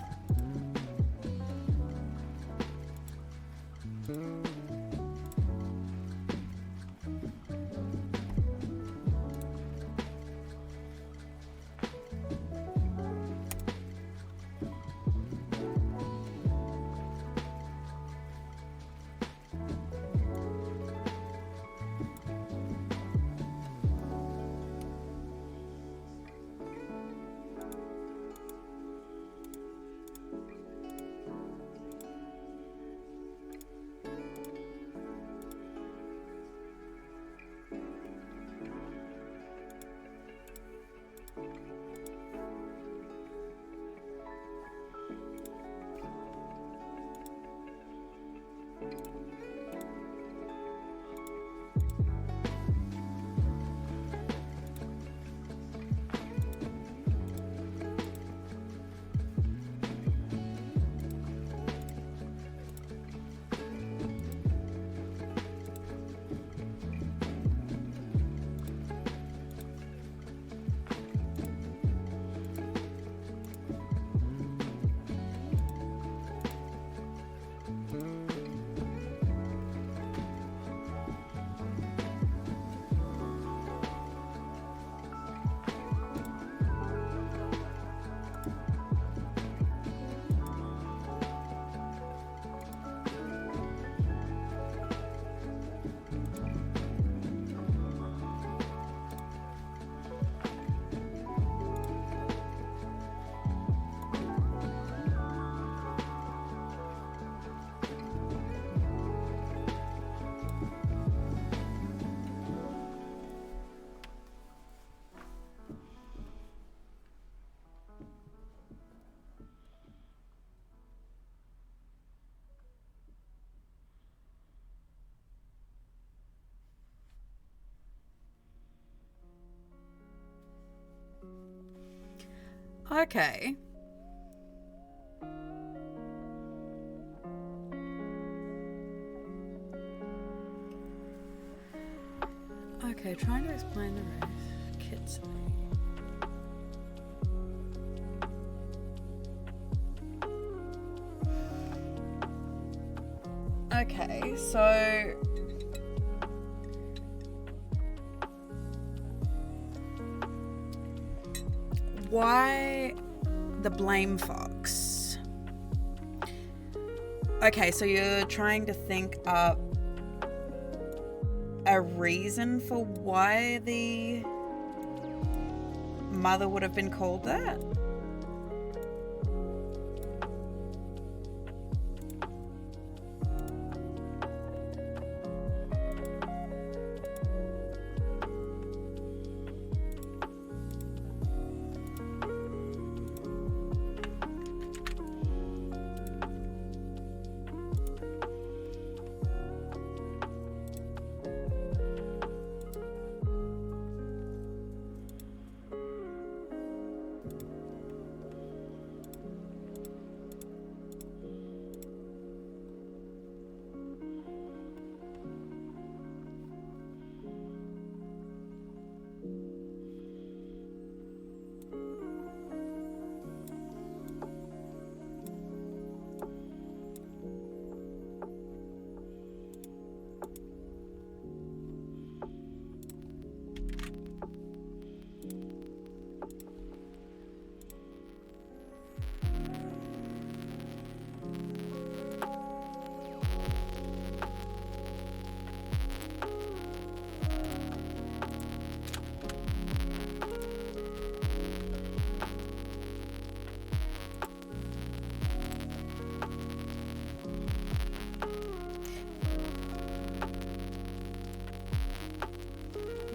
Okay. Okay, trying to explain the race. Kids. Okay, so why the blame fox? Okay, so you're trying to think up a reason for why the mother would have been called that?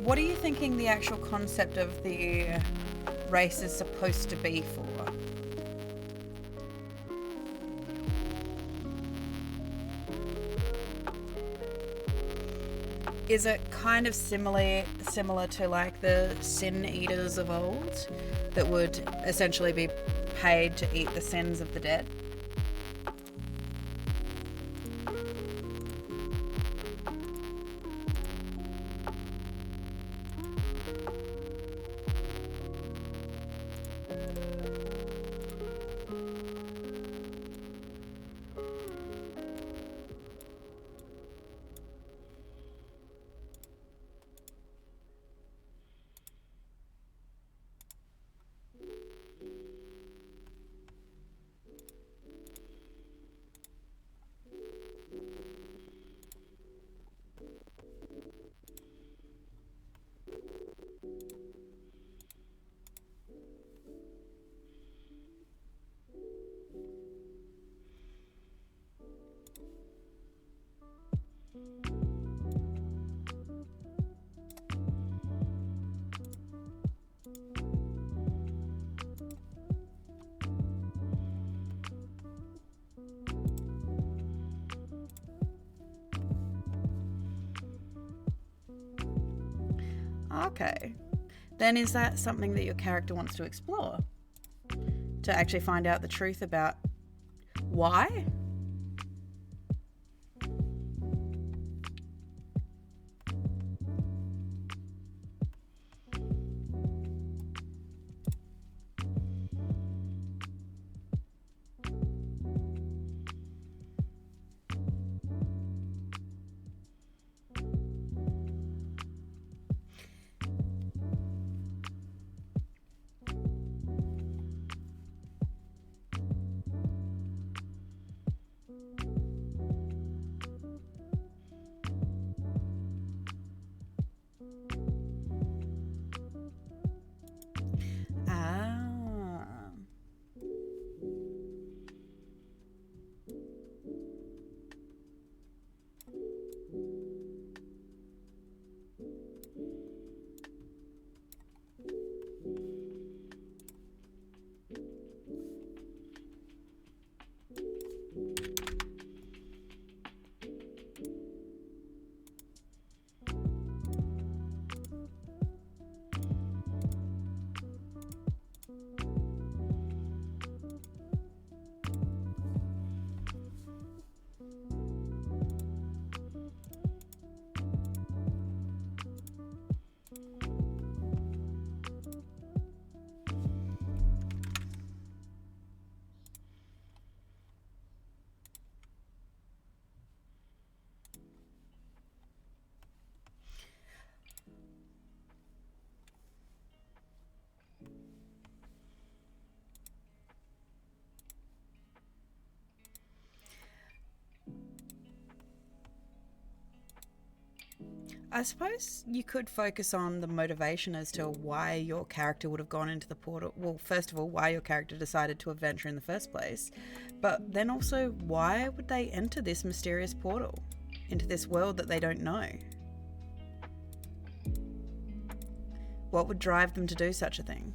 What are you thinking the actual concept of the race is supposed to be for? Is it kind of similar to like the sin eaters of old that would essentially be paid to eat the sins of the dead? Okay. Then is that something that your character wants to explore? To actually find out the truth about why? Ah. I suppose you could focus on the motivation as to why your character would have gone into the portal. Well, first of all, why your character decided to adventure in the first place, but then also why would they enter this mysterious portal into this world that they don't know? What would drive them to do such a thing?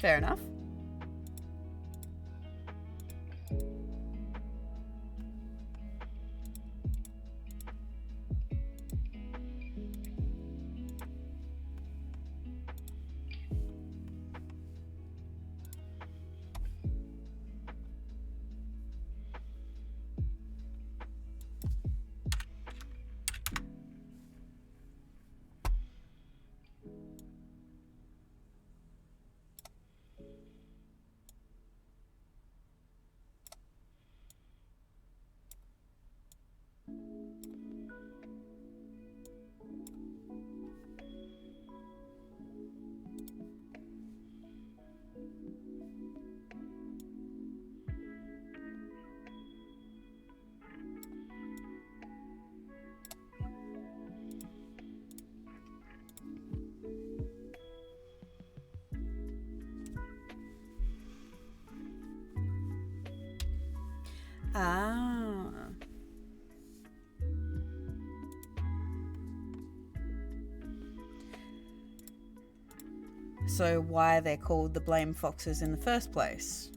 Fair enough. Ah. So why they're called the Blame Foxes in the first place?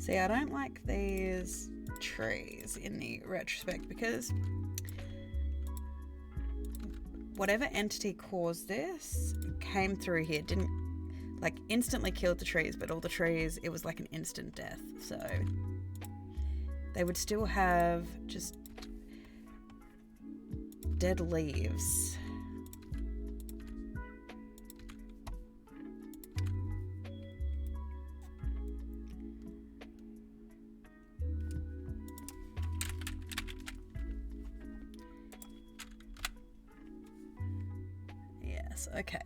See, I don't like these trees in the retrospect because whatever entity caused this came through here, didn't like instantly killed the trees, but all the trees, it was like an instant death. So they would still have just dead leaves. Yes, okay.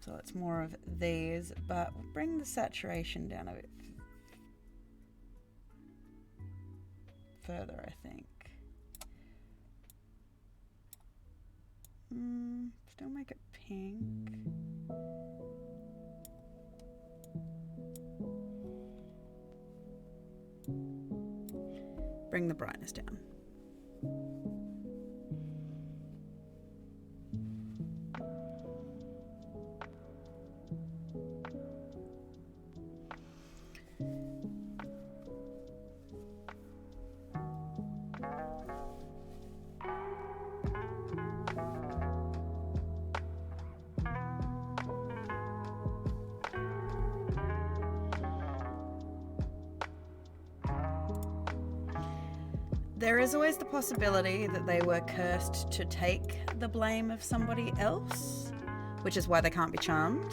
So it's more of these, but we'll bring the saturation down a bit further, I think. Still make it pink. Bring the brightness down. There is always the possibility that they were cursed to take the blame of somebody else, which is why they can't be charmed.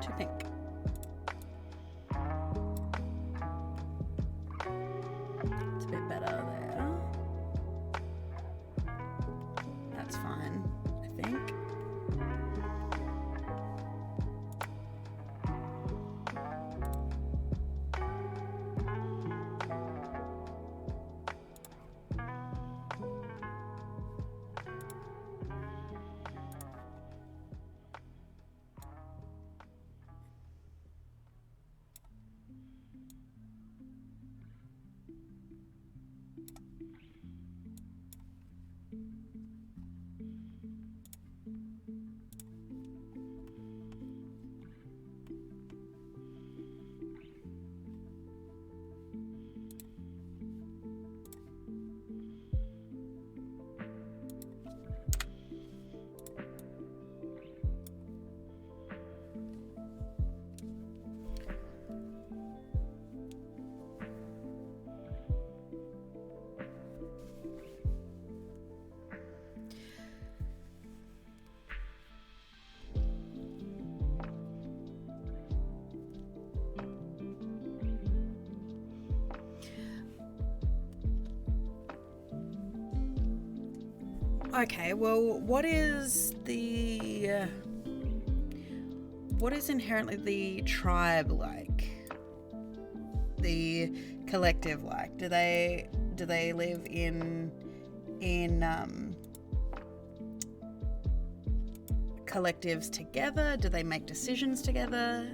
Too pink. It's a bit better there. That's fine, I think. Okay, well, what is inherently the tribe like? The collective like? Do they live in collectives together? Do they make decisions together?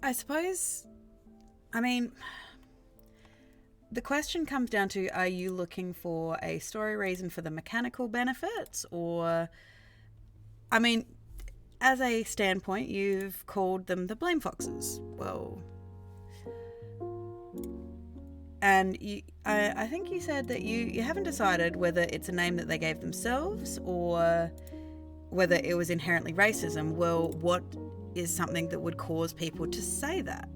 I suppose, I mean, the question comes down to, are you looking for a story reason for the mechanical benefits? Or, I mean, as a standpoint, you've called them the Blame Foxes. Well, and I think you said that you haven't decided whether it's a name that they gave themselves or whether it was inherently racism. Well, what is something that would cause people to say that?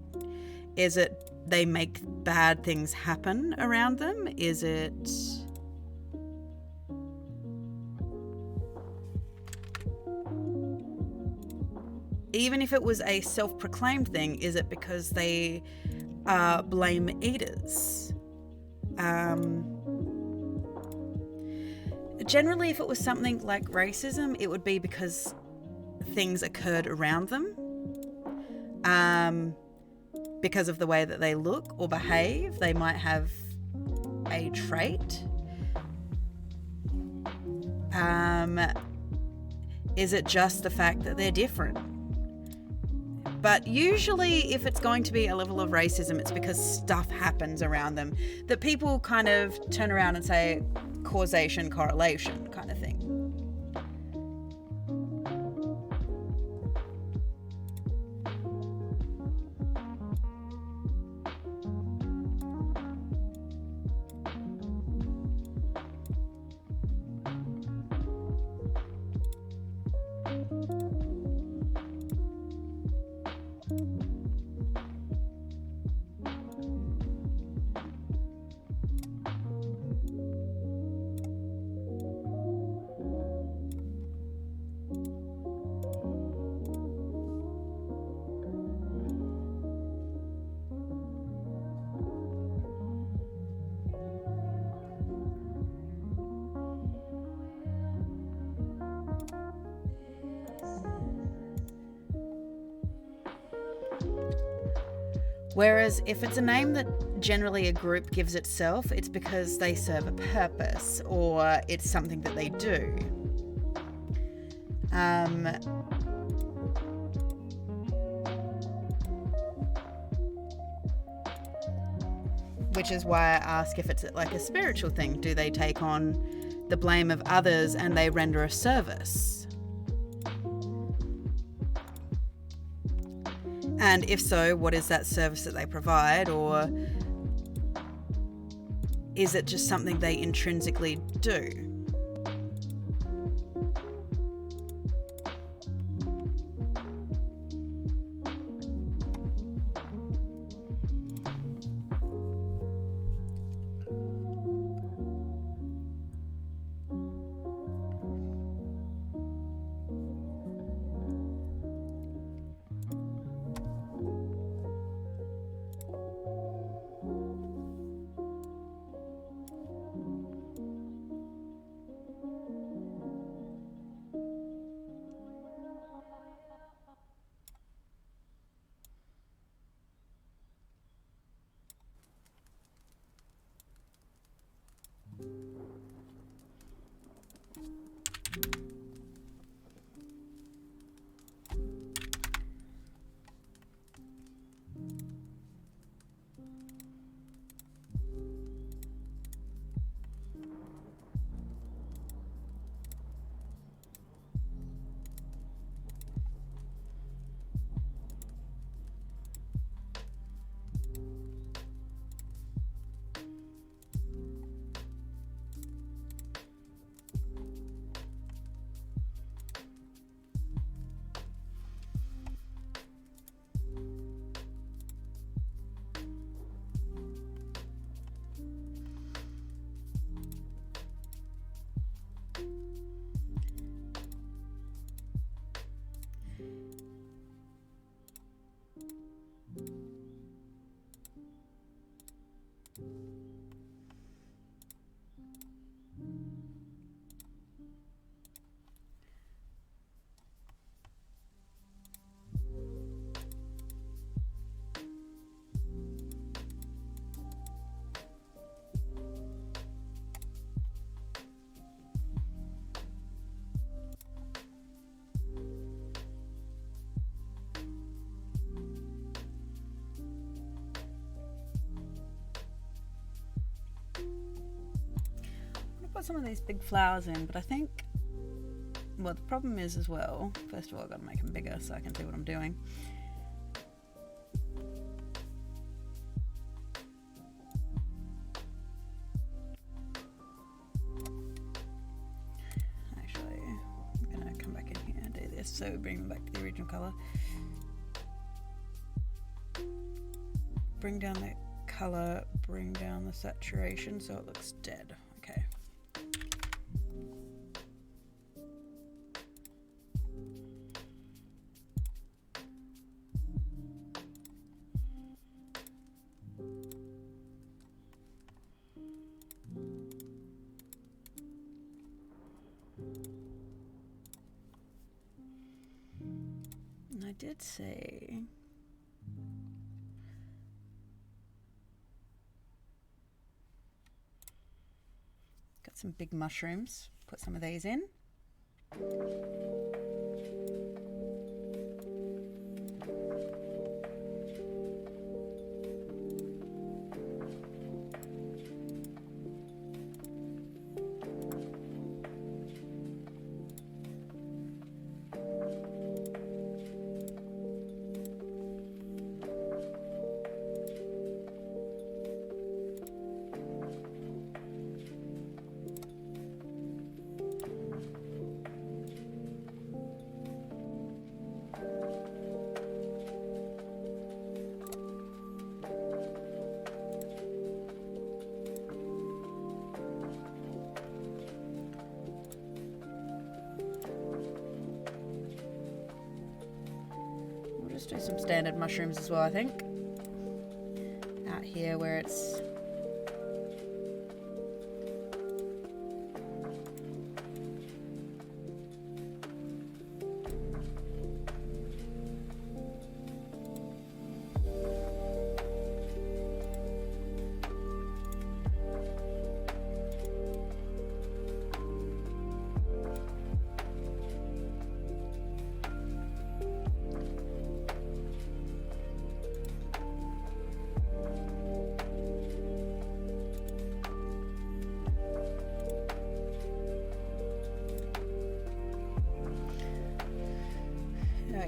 Is it they make bad things happen around them? Is it... Even if it was a self-proclaimed thing, is it because they are blame eaters? Generally, if it was something like racism, it would be because things occurred around them. Because of the way that they look or behave, they might have a trait. Is it just the fact that they're different? But usually if it's going to be a level of racism, it's because stuff happens around them that people kind of turn around and say causation, correlation kind of thing. Whereas if it's a name that generally a group gives itself, it's because they serve a purpose or it's something that they do. Which is why I ask if it's like a spiritual thing. Do they take on the blame of others and they render a service? And if so, what is that service that they provide? Or is it just something they intrinsically do? some of these big flowers in, but I think, well, the problem is as well, first of all, I've got to make them bigger so I can see what I'm doing. Actually, I'm going to come back in here and do this so we bring them back to the original colour. Bring down the colour, bring down the saturation so it looks dead. Okay. And I did say some big mushrooms, put some of these in. Just do some standard mushrooms as well, I think. Out here where it's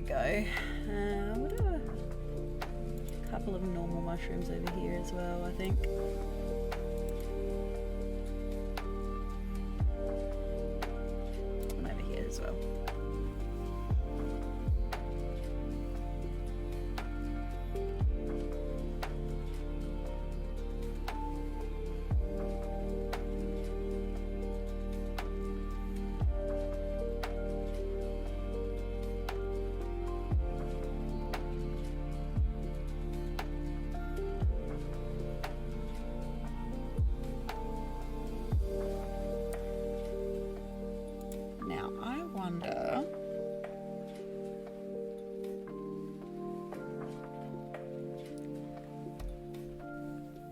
go. We'll do a couple of normal mushrooms over here as well, I think. And over here as well.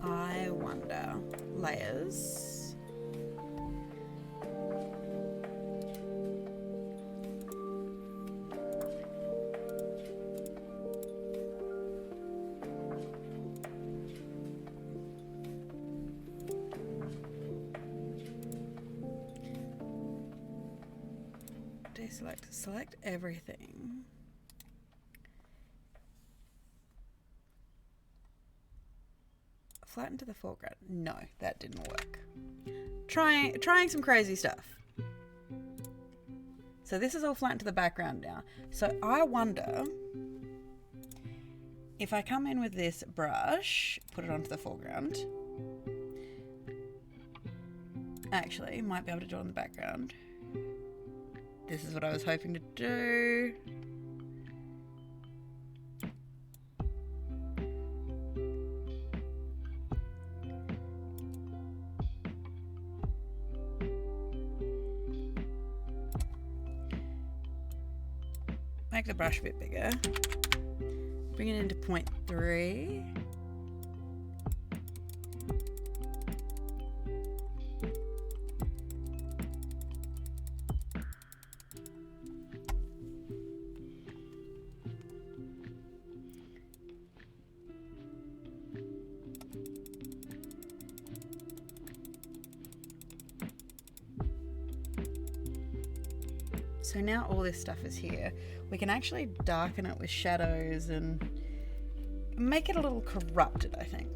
I wonder, layers. Deselect, select everything. Flatten to the foreground. No, that didn't work. Trying some crazy stuff. So this is all flattened to the background now. So I wonder if I come in with this brush, put it onto the foreground. Actually, might be able to do it on the background. This is what I was hoping to do. Make the brush a bit bigger. Bring it into 0.3. So now all this stuff is here. We can actually darken it with shadows and make it a little corrupted, I think.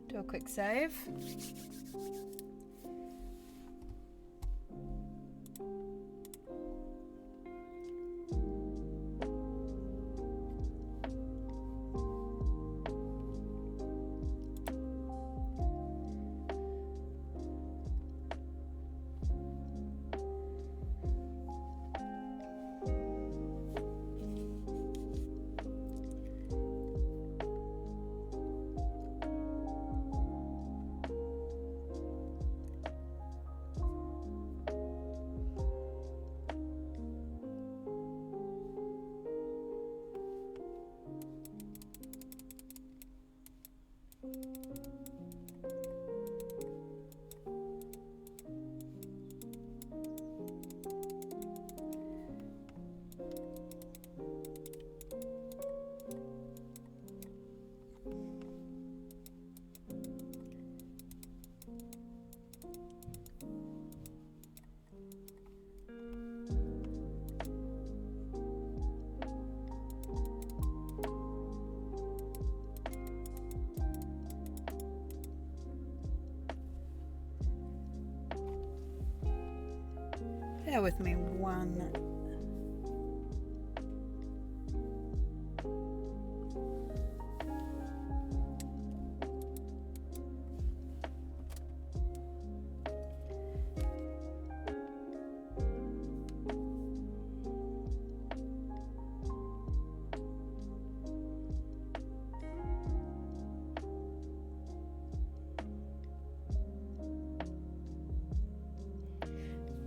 Do a quick save. Bear with me one.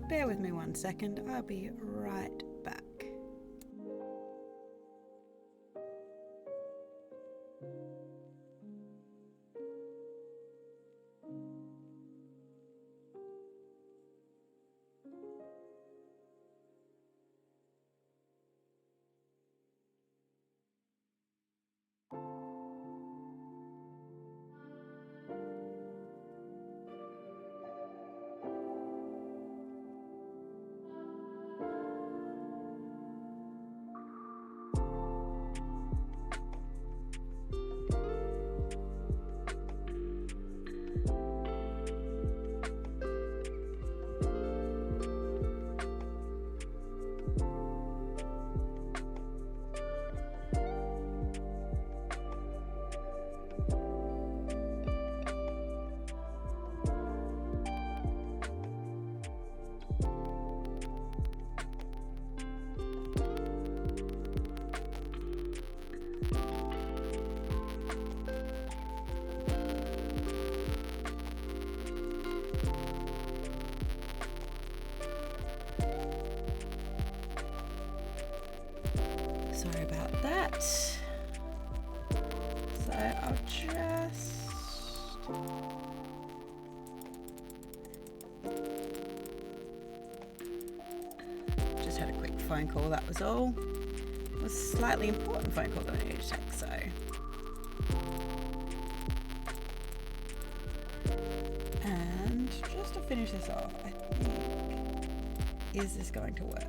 Bear with me 1 second, I'll be right back. Sorry about that. So I'll just had a quick phone call, that was all. It was a slightly important phone call that I needed to take, so. And just to finish this off, I think, is this going to work?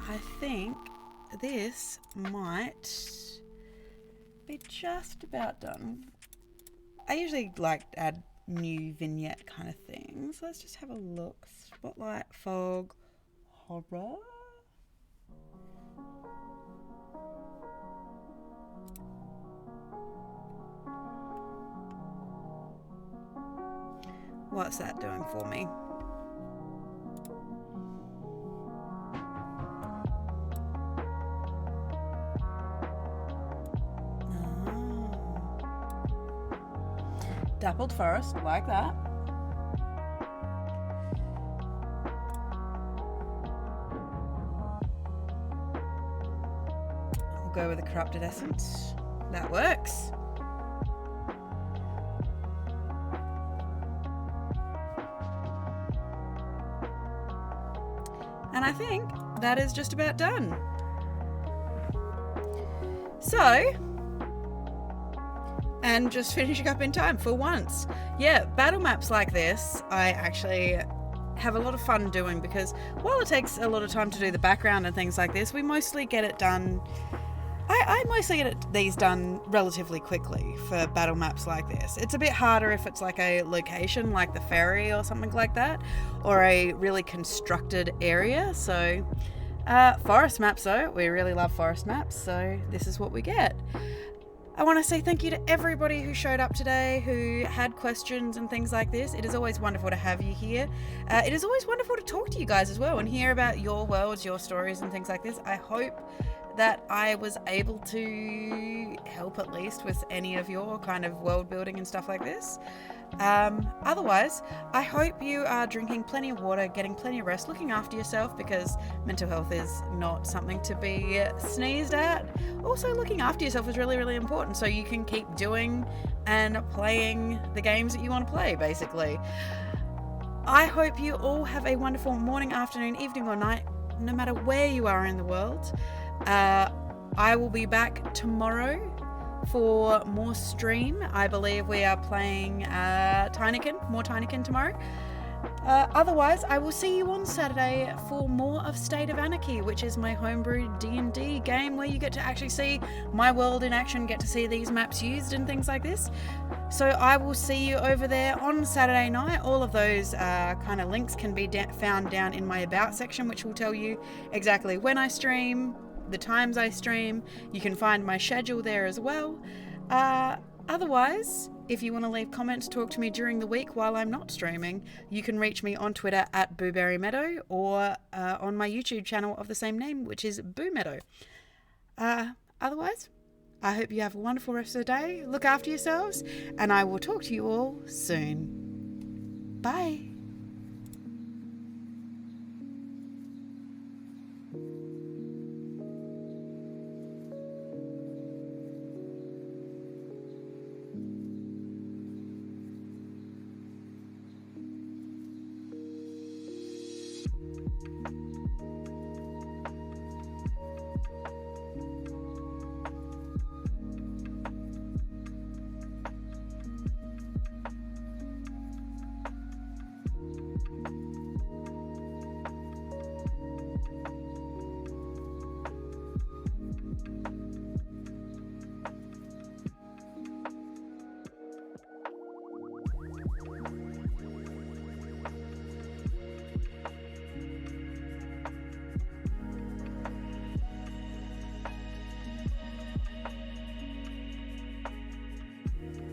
I think this might be just about done. I usually like to add new vignette kind of things. Let's just have a look. Spotlight, fog, horror. What's that doing for me? Dappled forest, like that. We'll go with a corrupted essence. That works. And I think that is just about done. So, and just finishing up in time for once. Yeah, battle maps like this, I actually have a lot of fun doing because while it takes a lot of time to do the background and things like this, we mostly get it done. I mostly get these done relatively quickly for battle maps like this. It's a bit harder if it's like a location like the ferry or something like that, or a really constructed area. So forest maps though, we really love forest maps, so this is what we get. I want to say thank you to everybody who showed up today, who had questions and things like this. It is always wonderful to have you here. It is always wonderful to talk to you guys as well and hear about your worlds, your stories and things like this. I hope that I was able to help at least with any of your kind of world building and stuff like this. Otherwise, I hope you are drinking plenty of water, getting plenty of rest, looking after yourself, because mental health is not something to be sneezed at. Also, looking after yourself is really, really important so you can keep doing and playing the games that you want to play, basically. I hope you all have a wonderful morning, afternoon, evening or night, no matter where you are in the world. I will be back tomorrow for more stream. I believe we are playing more Tinykin tomorrow. Otherwise, I will see you on Saturday for more of State of Anarchy, which is my homebrew D&D game where you get to actually see my world in action, get to see these maps used and things like this. So I will see you over there on Saturday night. All of those kind of links can be found down in my About section, which will tell you exactly when I stream, the times I stream. You can find my schedule there as well. Otherwise, if you want to leave comments, talk to me during the week while I'm not streaming, you can reach me on Twitter at Boomeadow or on my YouTube channel of the same name, which is Boomeadow. Otherwise, I hope you have a wonderful rest of the day. Look after yourselves, and I will talk to you all soon. Bye.